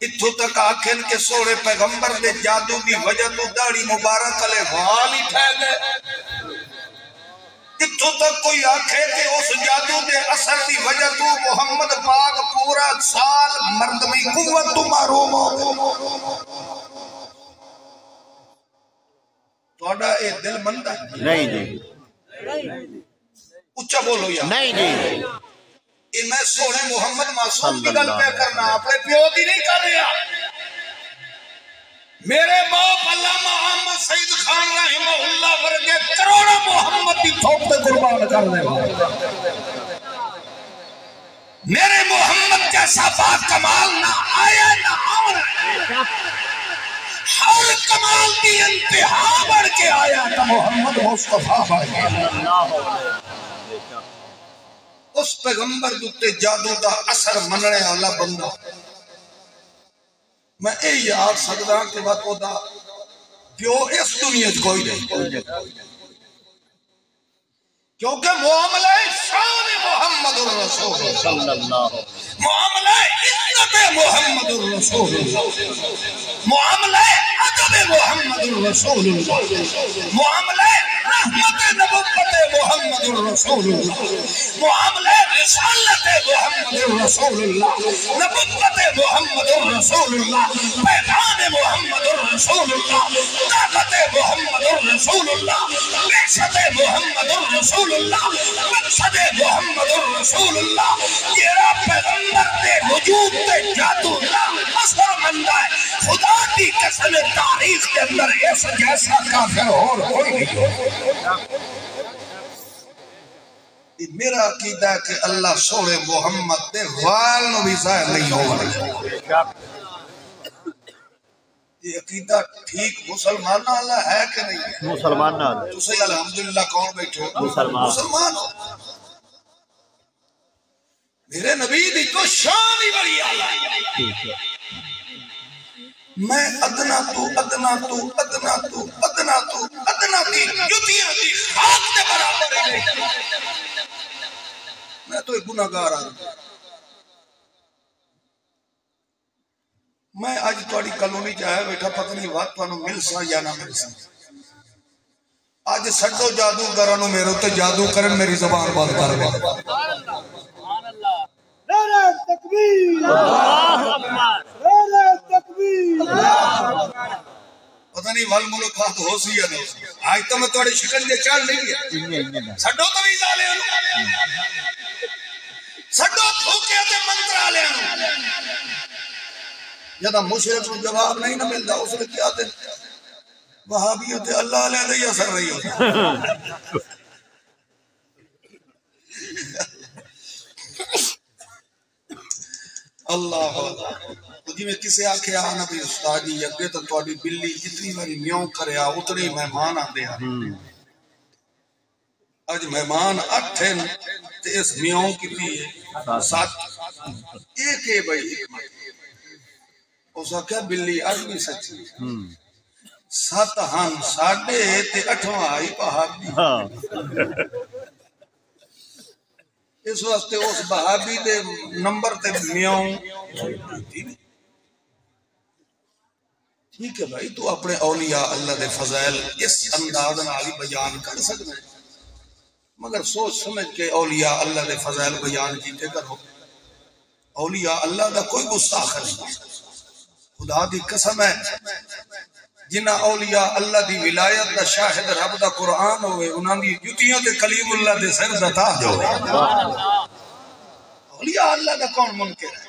اتھو تک آکھن کے سوڑے پیغمبر دے جادو دی وجہ تو داڑی مبارک علیہ وال ہی پھیل گئے. اتھو تک کوئی آکھے کہ اس جادو دے اثر دی وجہ تو محمد پاک پورا سال مردمی قوت تو معروم ہو. توڑا اے دل مندہ نہیں جی اچھا بولو یا نہیں جی. میں سونے محمد معصوم کی گل پہ کرنا اپنے پیو دی نہیں کر رہا. میرے باپ علامہ احمد سعید خان رحمہ اللہ ورگے کروڑا محمد کی تھوک پہ قربان کرنے والے. میرے محمد جیسا با کمال نہ آیا نہ آنا ہر کمال کی انتہا بڑھ کے آیا تو محمد مصطفیٰ بڑھ کے اس پیغمبر دوتے جادو دا اثر مننے والا بندہ میں اے یاد سکتا کہ بات وہ دا پیو اس دنیا کوئی نہیں کیونکہ معاملہ شان محمد الرسول صلی اللہ معاملہ عزت محمد الرسول معاملہ عدب محمد الرسول معاملہ رحمت نبوت محمد الرسول معاملہ رسالت محمد الرسول نبوت محمد الرسول پیغام محمد الرسول طاقت محمد الرسول رسول اللہ، مقصد محمد رسول اللہ، مقصد محمد رسول اللہ، جیڑا پیغمبر دے وجود تے جادو نہ اثر مندا ہے، خدا دی قسم تاریخ کے اندر اس جیسا کافر اور کوئی نہیں ہو۔ میرا عقیدہ ہے کہ اللہ سونے محمد دے وال نو بھی ظاہر نہیں ہوگا۔ یہ عقیدہ ٹھیک مسلمان اللہ ہے کہ نہیں ہے؟ مسلمان نہ تو صحیح الحمدللہ کون بیٹھو؟ مسلمان ہو۔ میرے نبی دی تو شان ہی بڑی آلہ ہے۔ میں ادنا تو ادنا تو ادنا تو ادنا تو ادنا دی جتیاں دی خاک دے برابر ہے۔ میں تو ایک گناہگار ہوں۔ میں آج توڑی کلونی چاہے بیٹھا پتہ نہیں وقت وانو مل سا یا نہ مل سا۔ آج سڑو جادو گرانو میرے تو جادو کرن میری زبان بات کر گئے۔ نعرہ تکبیر، نعرہ تکبیر۔ پتہ نہیں وال ملکات ہو سی یا نہیں۔ آج تو میں توڑی شکل دے چال نہیں ہے۔ سڑو تو بھی زالے ہوں، سڑو پھوکے دے منترا لے ہوں۔ جدا مشرق کو جواب نہیں نہ ملتا، اس نے کیا دے وہابیت اللہ علیہ دے اثر نہیں ہوتا۔ اللہ جی میں کسے آکھے آنا بھی استاد جی اگے تو تواڈی بلی جتنی میری میوں کرے اتنی مہمان آندے ہیں۔ اج مہمان 8 ہیں تے اس میوں کتنی ہے 7۔ ایک ہے بھائی حکمت۔ اس آکھیا بلی اج بھی سچی 7 ہن 8.5 تے 8واں آئی بہابی۔ اس واسطے اس بہابی دے نمبر تے میوں ٹھیک ہے بھائی تو اپنے اولیاء اللہ دے فضائل اس انداز نالی بیان کر سکتے ہیں، مگر سوچ سمجھ کے اولیاء اللہ دے فضائل بیان کیتے کرو۔ اولیاء اللہ دا کوئی گستاخ نہیں، خدا دی قسم ہے جنہ اولیاء اللہ دی ولایت دا شاہد رب دا قرآن ہوئے انہاں دی جتیاں تے کلیم اللہ دے سر دا تاج ہوئے۔ اولیاء اللہ دا کون منکر ہے؟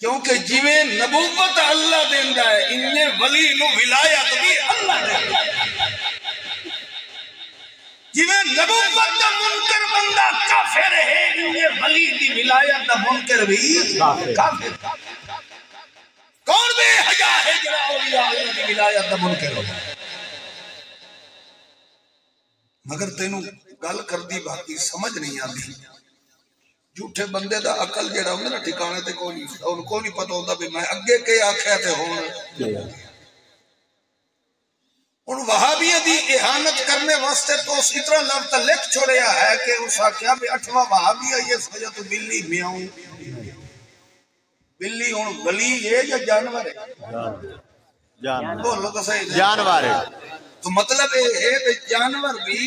کیونکہ جویں نبوت اللہ دیندا ہے انہیں ولی نو ولایت بھی اللہ دیندا ہے۔ جویں نبوت دا منکر بندہ کافر ہے انہیں ولی دی ولایت دا منکر بھی کافر۔ کون بے حیا ہے جڑا اولیاء اللہ دی ولایت دا منکر ہو؟ مگر تینوں گل کردی باقی سمجھ نہیں آتی۔ جھوٹے بندے دا عقل جڑا ہوندا نا ٹھکانے تے کوئی نہیں، ان کو نہیں پتہ ہوندا بھی میں اگے کے آکھیا تے ہون۔ ان وہابیہ دی اہانت کرنے واسطے تو اس اتنا لفظ لکھ چھوڑیا ہے کہ اس آکھیا بھی 8واں وہابیہ یہ سمجھا تو بلی میاؤں۔ بلی ہوں ولی ہے یا جانور ہے؟ بولو تو صحیح جانور ہے۔ تو مطلب ہے کہ جانور بھی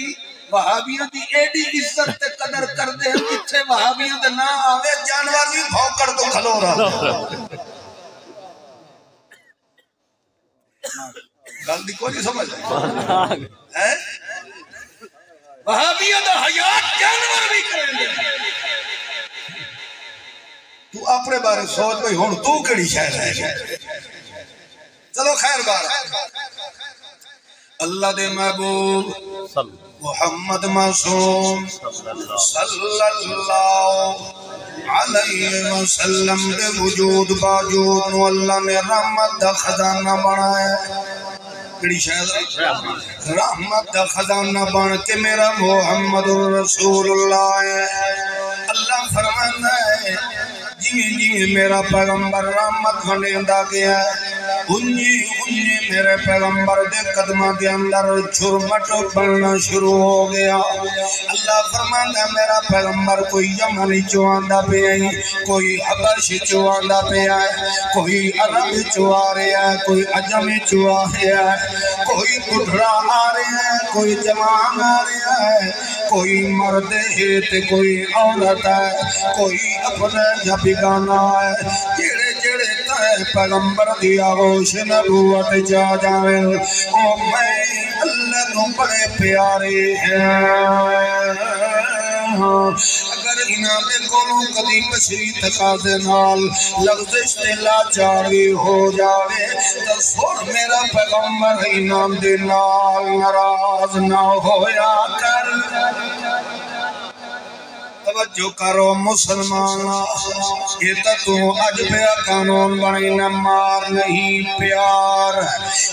وہابیوں دی ایڈی عزت تے قدر کر دے ہیں جتھے وہابیوں دے نہ آوے جانور بھی بھوکڑ تو کھلو رہا۔ گل دی کوئی نہیں سمجھ ہے؟ وہابیوں دا حیات جانور بھی کریں گے۔ تو اپنے بارے سوچ بھئی ہون تو کڑی شاید ہے۔ چلو خیر بار اللہ دے محبوب محمد معصوم صلی اللہ علیہ وسلم دے وجود باجود نو اللہ نے رحمت دا خزانہ بنایا۔ کڑی شاید رحمت دا خزانہ بن کے میرا محمد رسول اللہ ہے۔ اللہ فرمانا ہے جی میرا پیغمبر رحمت بنیندہ گیا ہے، انجی میرے پیغمبر دے قدمہ دے اندر چھرمٹ بننا شروع ہو گیا۔ اللہ فرمانا میرا پیغمبر کوئی یمنی چواندہ پہ آئی، کوئی حبش چواندہ پہ آئے، کوئی عرب چوا رہا ہے، کوئی عجمی چوا رہا ہے، کوئی بڑھڑا آ رہا ہے، کوئی جوان آ رہا ہے، کوئی مرد ہے تے کوئی عورت ہے، کوئی اپنے یا بگانا ہے۔ جڑے جڑے تے پیغمبر دی آغوش نبوت جا جاویں او میں مینوں بڑے پیارے ہیں اگر انہاں دے کولوں کدی بشری تقاضے نال لغزش تے لاچاری ہو جاوے تے سن میرا پیغمبر انہاں دے نال ناراض نہ ہویا کر توجہ کرو مسلمان یہ تو اج پیا قانون بنی نہ مار نہیں پیار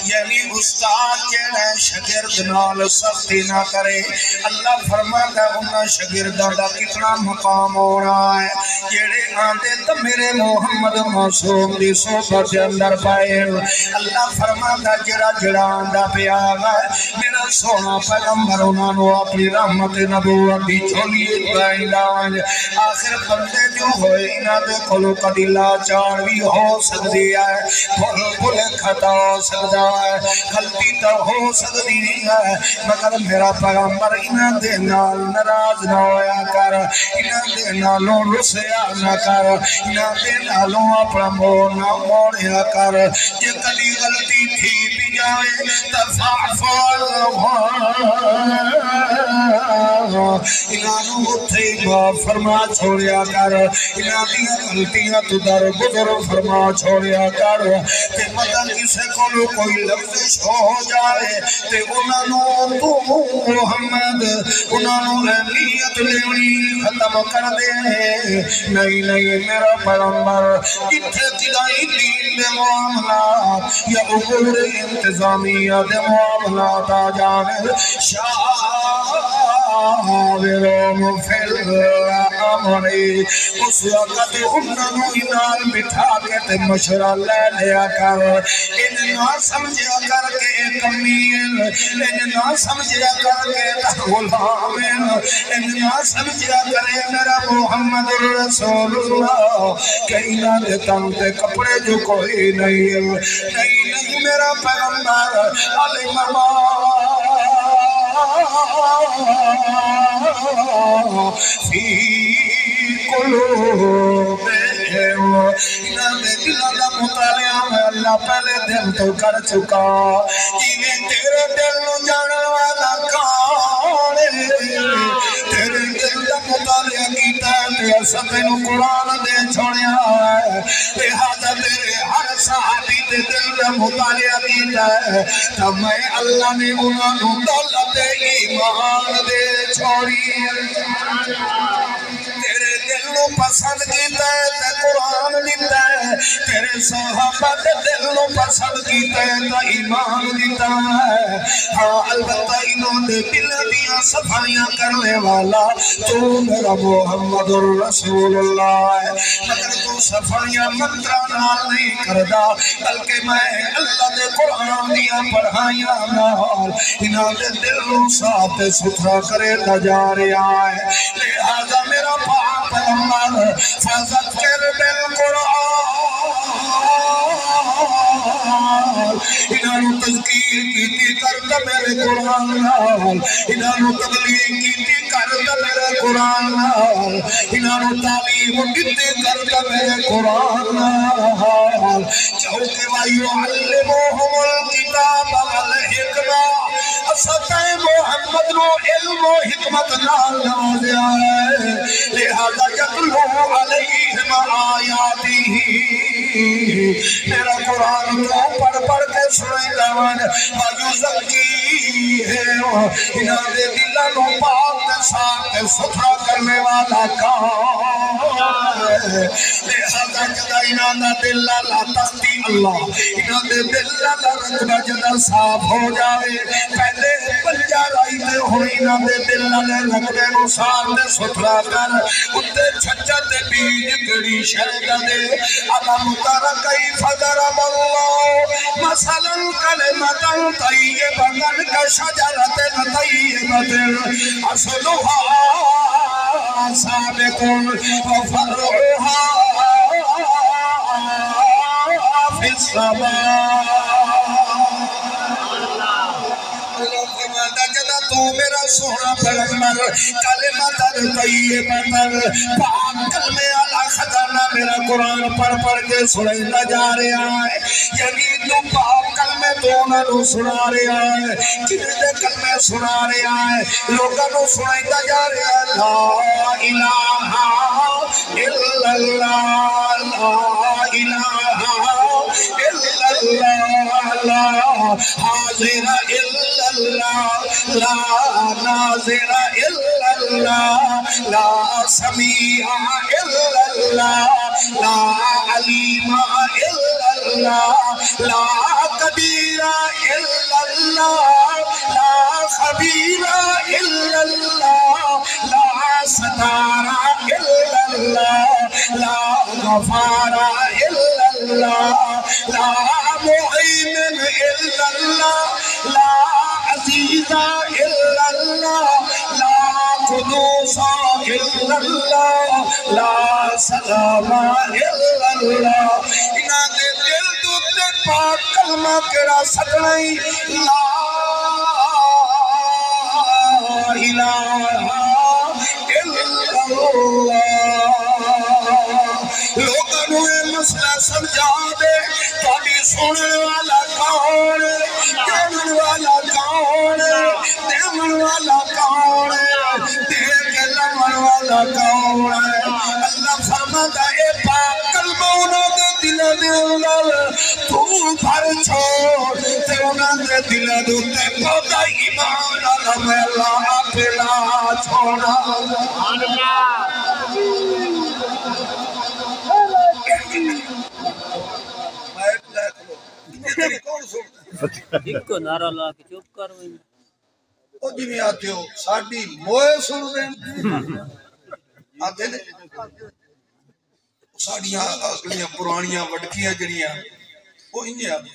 یعنی استاد جڑا شاگرد نال سختی نہ کرے اللہ فرماتا ہے انہاں شاگرداں دا کتنا مقام ہونا ہے جڑے آندے تے میرے محمد معصوم دی صحبت دے اندر پائے اللہ فرماتا جڑا جڑا آندا پیا ہے میرا سونا پیغمبر انہاں نو اپنی رحمت نبوت دی جھولی پائندا آخر بندے جو ہوئے انہاں دے کولوں کدی لاچار بھی ہو سکتی ہے بھول خطا ہو سکتا ہے غلطی تو ہو سکتی ہے مگر میرا پیغمبر انہاں دے نال ناراض نہ ہویا کر انہاں دے نالوں رسیا نہ کر انہاں دے نالوں اپنا منہ نہ موڑیا کر جے کدی غلطی تھی بھی جائے تو فاعف انہاں نو اتھے فرما چھوڑیا کر انہاں دی غلطیاں تو در گزر فرما چھوڑیا کر تے مدن کسے کولو کوئی لفظ ہو جائے تے انہاں نو تو محمد انہاں نو اہمیت لینی ختم کر دے نہیں میرا پیغمبر جتھے تلائی دین دے معاملات یا امور انتظامیہ دے معاملات آ جانے شاوروں فی امری اس وقت انہوں انال بٹھا کے تے مشورہ لے لیا کر انہاں سمجھا کر کے کمین انہاں سمجھا کر کے غلامین انہاں سمجھا کرے میرا محمد رسول اللہ کہ انہاں دے تن تے کپڑے جو کوئی نہیں میرا پیغمبر علی فی قلوبہم انہاں دے دلوں دا مطالعہ میں اللہ پہلے دل تو کر چکا جیویں تیرے دل نو جانن والا کون تیرے دل دا مطالعہ کیتا تے اساں تینوں قرآن دے چھوڑیا ہے لہذا تیرے ہر صحابی دے دل دا مطالعہ کیتا ہے تے میں اللہ نے انہاں نو دولت ایمان دے چھوڑی تیرے دل نو پسند کیتا ہے تے قرآن دیتا ہے تیرے صحابہ دے دل نو پسند کیتا ہے تے ایمان دیتا ہے ہاں البتہ انہوں نے دل دیاں صفائیاں کرنے والا تو میرا محمد الرسول اللہ ہے مگر تو صفائیاں منترہ نال نہیں کردہ بلکہ میں اللہ دے قرآن دیاں پڑھائیاں نال انہوں نے دل نو صاف ستھرا کرے جا رہا ہے لہذا میرا پاک پیغمبر فذکر بالقرآن انہاں نو تذکیر کیتی کرتا میرے قرآن نال انہاں نو تبلیغ کیتی کرتا میرے قرآن نال انہاں نو تعلیم دیتی کرتا میرے قرآن نال چونکہ وَيُعَلِّمُهُمُ الْكِتَابَ وَالْحِکْمَةَ اساں محمد نو علم و حکمت نال نوازیا ہے لہذا یتلو علیہم آیاتہ میرا قرآن کو پڑھ کے سنے گا وَيُزَكِّيهِمْ انہاں دے دلاں نو پاک تے صاف تے ستھرا کرنے والا کام لہذا جدا انہاں دا دل لا تختی اللہ انہاں دے دل لا رتبہ جدا صاف ہو جائے پہلے پنجا رائی تے ہوئی انہاں دے دل لا رتبے نو صاف تے ستھرا کر اتے چھچا تے بیج گڑی شہدہ دے علم تر کیف ضرب اللہ مثلا کلمتا طیبتا کشجرۃ طیبۃ اصلها ثابت وفرعها في السماء تو میرا سونا پیغمبر کلمت طیبت پاک کلمے اللہ خزانہ میرا قرآن پڑھ پڑھ کے سنائیتا جا رہا ہے یعنی تو پاک کلمے تو انہوں نے سنا رہا ہے کنہیں دے کلمے سنا رہا ہے لوگوں نے سنائیتا جا رہا ہے لا الہ الا اللہ لا الہ الا اللہ لا حاضر الا اللہ لا ناظر الا اللہ لا سمیع الا اللہ لا علیم الا اللہ لا قدیر الا اللہ لا خبیر الا اللہ لا ستار الا اللہ لا غفار الا اللہ لا معین الا اللہ لا عزیز الا اللہ لا قدوس الا اللہ لا سلام الا اللہ انہاں دے دل تو تے پاک کلمہ کیڑا سکھنائی لا الہ الا اللہ لوگوں نے مسئلہ سمجھا دے تھوڑی سننے والا کون دیمن والا کون دیمن والا کون دیکھ لمن والا کون اللہ فرماتا اے پاک قلب انہوں دے دل دے اندر تو بھر چھوڑ تے انہوں دے دل دے تے پودا ایمان اللہ میں اللہ پھیلا چھوڑا ایک کو نعرہ لا کے چپ کر وہی او جی نہیں آتے ہو ساڑھی موئے سن دیں آتے نے ساڑھیاں اگلیاں پرانیاں وڈکیاں جڑیاں وہ انہیں آتے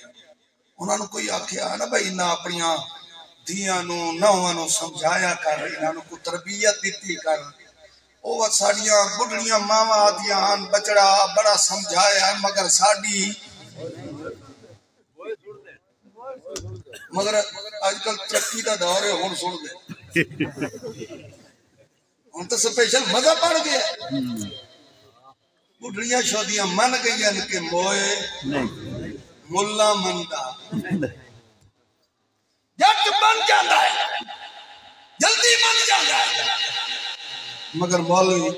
انہوں نے کوئی آکھیا نا بھائی انہاں اپنیاں دیاں نو نوہاں نو سمجھایا کر انہاں نو کو تربیت دیتی کر او ساڑھیاں بڑھڑیاں ماما آدیاں ہن بچڑا بڑا سمجھایا ہے مگر ساڑھی مگر آج کل ترقی دا دور ہے ہون سن دے ہون تو سپیشل مزہ پڑ گیا بڑھڑیاں شودیاں من گئی ہیں کہ موئے ملا مندہ جٹ بن جاتا ہے جلدی بن جاتا ہے مگر مولوی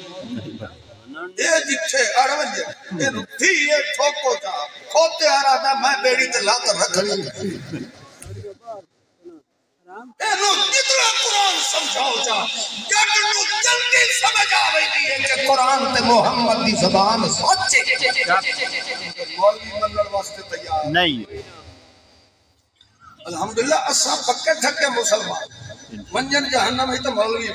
اے جتھے اڑوج اے رتھی اے ٹھوکو جا کھوتے آرہا تھا میں بیڑی تے لات رکھنی اے نو جتنا قرآن سمجھاؤ جا جٹ نو جلدی سمجھ آوئی دیئے کہ قرآن تے محمد دی زبان سوچے مولوی منر واسطے تیار نہیں الحمدللہ اساں پکے تھکے مسلمان منجن جہنم ہی تو مولوی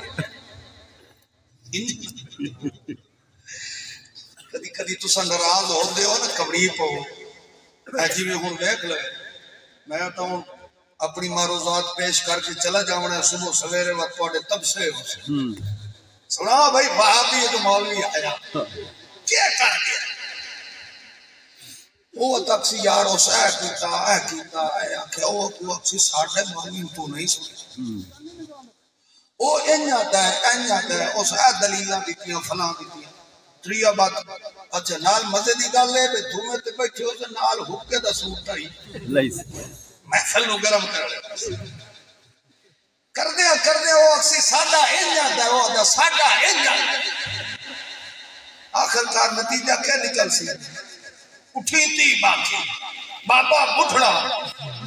کدی کدی تساں ناراض ہو دے ہو نا کبڑی پو جی میں ہوں دیکھ لے میں تو اپنی معروضات پیش کر کے چلا جاؤں صبح سویرے وقت پوڑے تب سے ہو سنا بھائی وہابی ہے تو مولوی آیا کیا کر گیا وہ تاکسی یار اس اے کیتا کہ وہ اکسی ساڑھے مولوی تو نہیں سکتا وہ انجاتا ہے اس اے دلیلہ دیتیاں فلاں دیتیاں تریہ بات اچھا نال مزے دی گل لے بے دھومے تے بیٹھے ہو سے نال حکے دا سوٹا ہی محفل نو گرم کر دے وہ اکسی سادہ انجاتا ہے وہ دا سادہ انجاتا ہے آخر کار نتیجہ کیا نکل سی اٹھی تھی باقی بابا بٹھڑا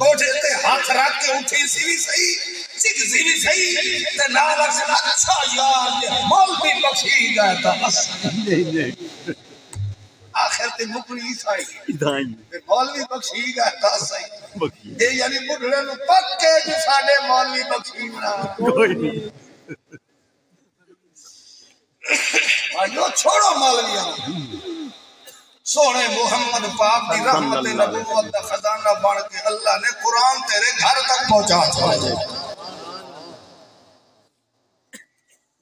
گوٹھے تے ہاتھ رکھ کے اٹھی سی بھی صحیح سکھ سی بھی صحیح تے نالا سے اچھا یار مولوی بخشی گیا تھا آخر تے مکڑی سائی مولوی بخشی گیا تھا صحیح اے یعنی بٹھڑے نو پکے جو ساڑے مولوی بخشی بنا آئیو چھوڑو مولویاں سونے محمد پاک دی رحمت نبوت دا خزانہ بڑھ کے اللہ نے قرآن تیرے گھر تک پہنچا چھوڑا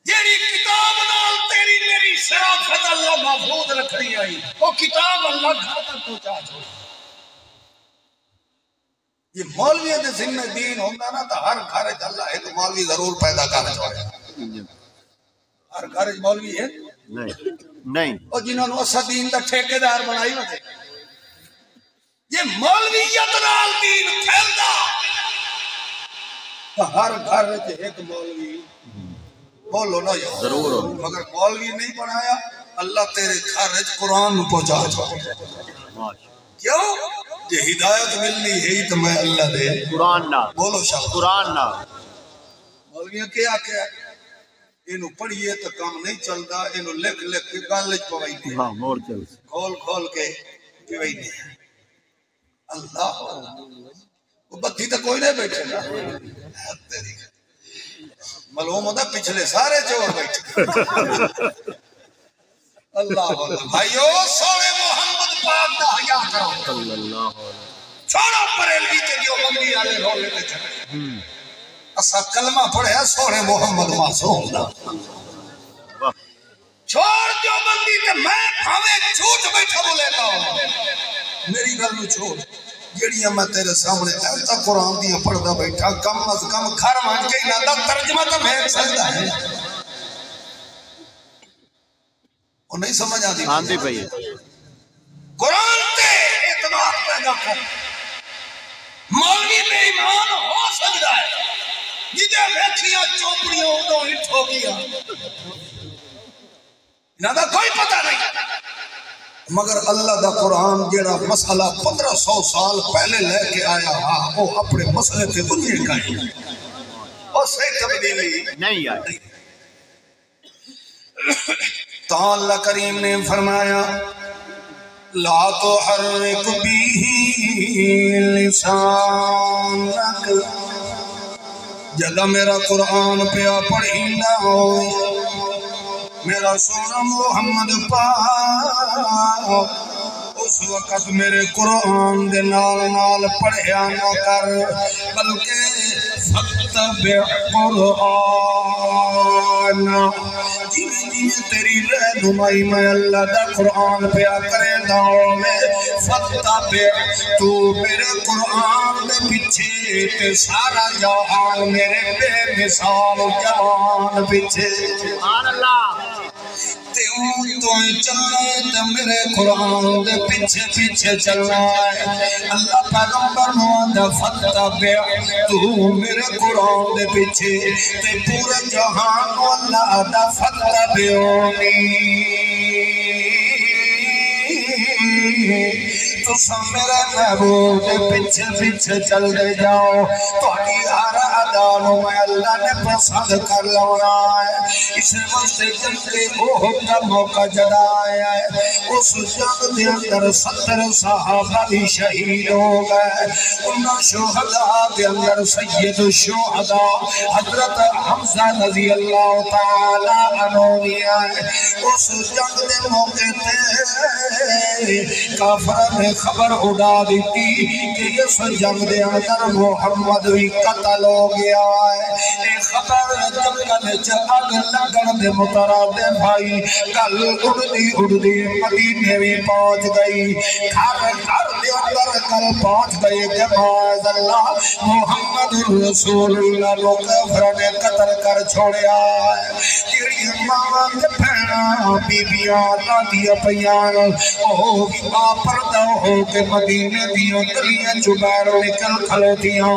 جیڑی کتاب نال تیری میری شرافت اللہ محفوظ رکھنی آئی وہ کتاب اللہ گھر تک پہنچا چھوڑا یہ مولوی دے ذمہ دین ہوندہ نا تو ہر گھر اللہ ایک مولوی ضرور پیدا کر چھوڑے ہر گھر مولوی ہے نہیں اور جنہوں نے اسا دین دا ٹھیکیدار بنائی ہوتے یہ مولویت نال دین پھیلدا تو ہر گھر وچ ایک مولوی بولو نا یار ضرور ہو مگر مولوی نہیں بنایا اللہ تیرے گھر وچ قرآن نو پہنچا چھوڑ کیوں یہ ہدایت ملنی ہے تو میں اللہ دے قرآن نہ بولو شاہ قرآن نہ مولویاں کیا کیا انہوں پڑھیے تو کام نہیں چلتا انہوں لکھ لکھ کے گالج پوائی دے ہاں مور چل کھول کھول کے پوائی دے اللہ وہ بتی تو کوئی نہیں بیٹھے نا معلوم ہوتا پچھلے سارے چور بیٹھے اللہ بھائیو سونے محمد پاک دا حیا کرو صلی اللہ علیہ چھوڑو بریلوی کے جو بندی آلے رولے تے چلے اسا کلمہ پڑھے سونے محمد معصوم دا چھوڑ جو بندی تے میں بھاوے جھوٹ بیٹھا بولیتا ہوں میری گل نو چھوڑ جڑیاں میں تیرے سامنے ایسا قرآن دیا پڑھدا بیٹھا کم از کم گھر مان کے نہ دا ترجمہ تو میں سجدہ ہے وہ نہیں سمجھ آتی آندھی پئی ہے قرآن تے اعتماد پیدا کر مولوی بے ایمان ہو سکتا ہے جدے ویکھیاں چوپڑیاں ادوں ہی ٹھوکیاں نہ دا کوئی پتہ نہیں مگر اللہ دا قرآن جیڑا مسئلہ 1500 سال پہلے لے کے آیا ہاں وہ اپنے مسئلے تے انہیں کہیں اور سے تبدیلی نہیں آئی تو اللہ کریم نے فرمایا لا تحرک به لسانک جدا میرا قرآن پیا پڑھیندا ہوئے میرا سونا محمد پاک اس وقت میرے قرآن دے نال نال پڑھیا نہ کر بلکہ فتبع قرآن جیویں جیویں تیری رہنمائی میں اللہ دا قرآن پیا کرے میں فتبع تو میرے قرآن دے پیچھے تے سارا جہان میرے بے مثال جہان پیچھے سبحان اللہ تو چلنا تو میرے قرآن دے پیچھے پیچھے چلنا ہے اللہ پیغمبر نواندا فتبع تو میرے قرآن دے پیچھے تے پورے جہان کو اللہ دا فتبعونی تو سب میرے محبوب دے پیچھے پیچھے چل دے جاؤ تو ہر ادانوں میں اللہ نے پسند کر لونا ہے اس وقت جنگے اوہد کا موقع جدا آیا ہے اس جنگ دے اندر 70 صحابہ بھی شہید ہو گئے انہاں شہداء دے اندر سید الشہداء حضرت حمزہ رضی اللہ تعالیٰ عنہ بھی آئے اس جنگ دے موقع تے کافر نے خبر اڑا دیتی کہ اس جنگ دے اندر محمد بھی قتل ہو گیا ہے ایک خبر جنگل جاگ لگن دے مترادے بھائی کل اڑدی مدینے بھی پہنچ گئی گھر دے اندر کل پہنچ گئی کہ معاذ اللہ محمد رسول اللہ کو کافر نے قتل کر چھوڑیا ہے تیری ماں دے بہنا بیبیاں رادیاں پیان او بھی پردہ ہو کے مدینے دیوں گلیاں چبیر نکل کھلوتیاں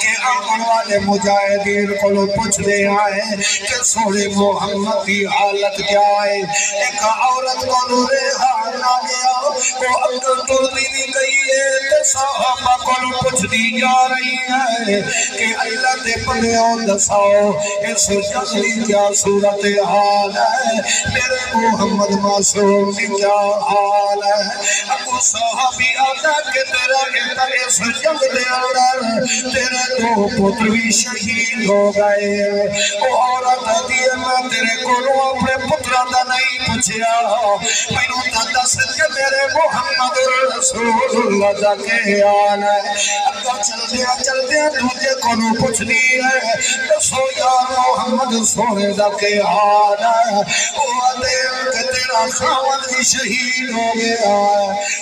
کہ آمن والے مجاہدین کو پوچھ دے آئے کہ سوڑے محمد کی حالت کیا ہے ایک عورت کو نورے حال نہ گیا وہ اندر توڑی بھی گئی ہے تو صحابہ کو پوچھ دی جا رہی ہے کہ اللہ دے پنیوں دساؤ اس جنگلی کیا صورت حال ہے میرے محمد معصوم کی کیا حال ہے ابو صحابی آتا کہ تیرا کہتا اس جنگ دے اندر تیرے 2 پتر بھی شہید ہو گئے وہ عورت دیئے میں تیرے کو اپنے پترہ دا نہیں پوچھیا میں نے دس کہ میرے محمد رسول اللہ دا کے حال ہے اگر چل دیا تجھے کو پوچھ دی ہے دسو یا محمد سونے دا کے حال ہے وہ آتے کہ تیرا خاون بھی شہید ہو گیا ہے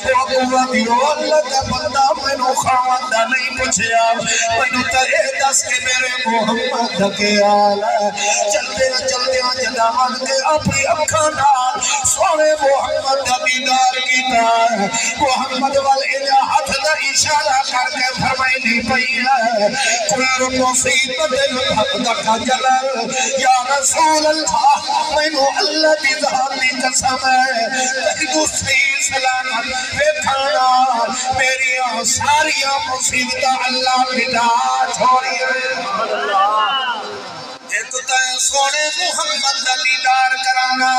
وہ ابو دیو اللہ کا بندہ میں نے خاون دا نہیں پوچھیا میں نے تہے دس کہ میرے محمد دا کے حال ہے چل دیا جدامت کے اپنی دی اکھاں نال سونے محمد دا دیدار کیتا ہے محمد وال ہاتھ دا اشارہ کر کے فرمائی پئی ہے کل مصیبت الحق دا خجل یا رسول اللہ مینوں اللہ دی ذات دی قسم ہے تینوں صحیح سلامت ویکھنا میری ساری مصیبتاں اللہ مٹا چھوڑی ایک تے سونے محمد دا دیدار کرانا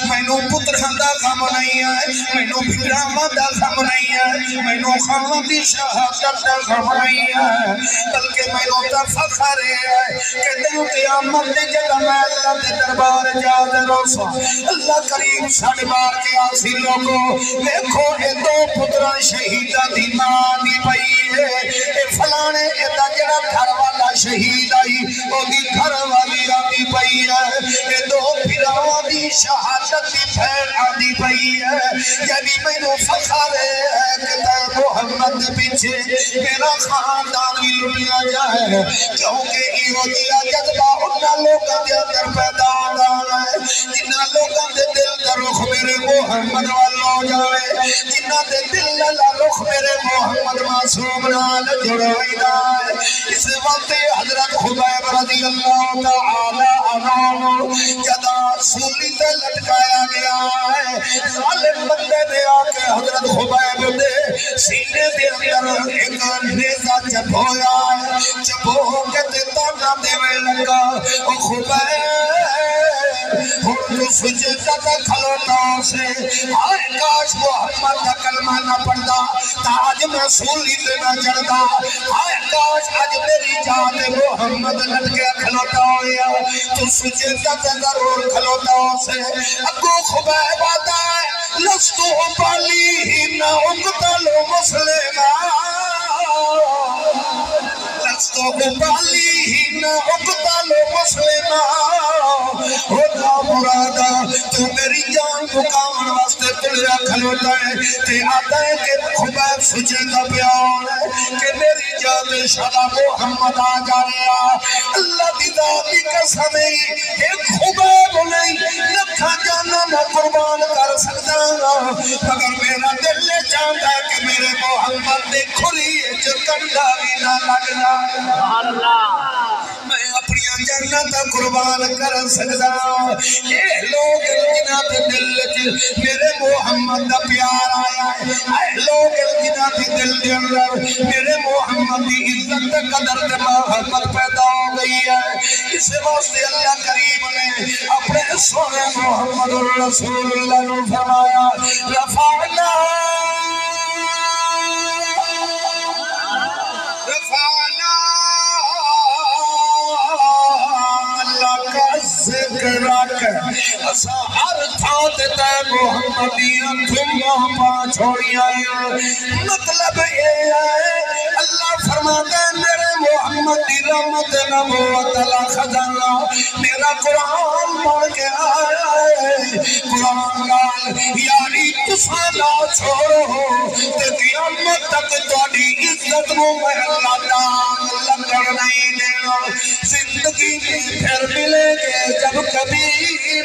مینوں پتراں دا غم نہیں ہے مینوں بھیڑاں دا غم نہیں ہے مینوں خواہاں دی شہادت دا غم نہیں ہے بلکہ مینوں تا فخر ہے کہ دن قیامت دے جدوں میں اللہ دے دربار جا روسا اللہ کریم ساڈے بار کے آسی لوگوں دیکھو اے دو پتراں شہیداں دی ماں دی پئی ہے اے فلانے اے دا جڑا گھر والا شہید آئی او دی گھر والی آدھی پئی ہے یہ دو پھراواں دی شہادت دی پھیل آدھی پئی ہے یعنی مینوں فخر ہے کہ تے محمد دے پیچھے میرا خاندان بھی لٹیا جائے کیونکہ ایہو جیا جذبہ انہاں لوکاں دے اندر پیدا ہونا ہے جنہاں لوکاں دے دل دا رخ میرے محمد وال ہو جائے جنہاں دے دل دا رخ میرے محمد معصوم نال جڑ ہوئیدا ہے اس وقت حضرت خبیب رضی اللہ تعالی عنہ جدا سولی تے لٹکایا گیا ہے ظالم بندے نے آ کے حضرت خبیب دے سینے دے اندر ایک نیزہ چبھویا ہے چبھو کے تے تانا دے لگا او خبیب ہن تو سجدہ تے کھلوتا سے آئے کاش محمد دا کلمہ نہ پڑھدا تاج میں سولی تے نہ چڑھدا آئے کاش اج میری جان محمد لٹ کے کھلوتا ہویا تو سجدہ تے ضرور کھلوتا سے اگو خبیب آتا ہے لستو بالی نہ اقتل مسلما لستو بالی نہ اقتل مسلما ہوتا مرادا تو میری جان مقامن واسطے تلیا کھلوتا ہے تے آتا ہے کہ خبیب سجدہ بیان ہے کہ میری جان شدہ محمد آ جایا اللہ دی ذات دی قسم ایک خبیب نہیں لکھا جانا نہ قربان کر سکتا مگر میرا دل لے چاہتا ہے کہ میرے محمد دے کھلی چکنڈا بھی نہ لگنا میں اپنی جنت قربان کر سکتا اے لوگ جنہاں دے دل میرے محمد دا پیار آیا ہے اے لوگ جنہاں دے دل دے اندر میرے محمد دی عزت قدر دے محبت پیدا ہو گئی ہے اس واسطے اللہ کریم نے اپنے سونے محمد الرسول اللہ نے فرمایا رفعنا ذکرک اسا ہر تھا تے محمدیاں تھم پا چھوڑیاں مطلب یہ ہے اللہ فرماتا ہے میرے محمد دی رحمت نبوت لا خزانہ میرا قرآن پڑھ کے آیا ہے قرآن لال یاری تساں نہ چھوڑو تے قیامت تک تہاڈی عزت نو میں اللہ دان لگن نہیں دینا زندگی میں پھر ملے گے جب کبھی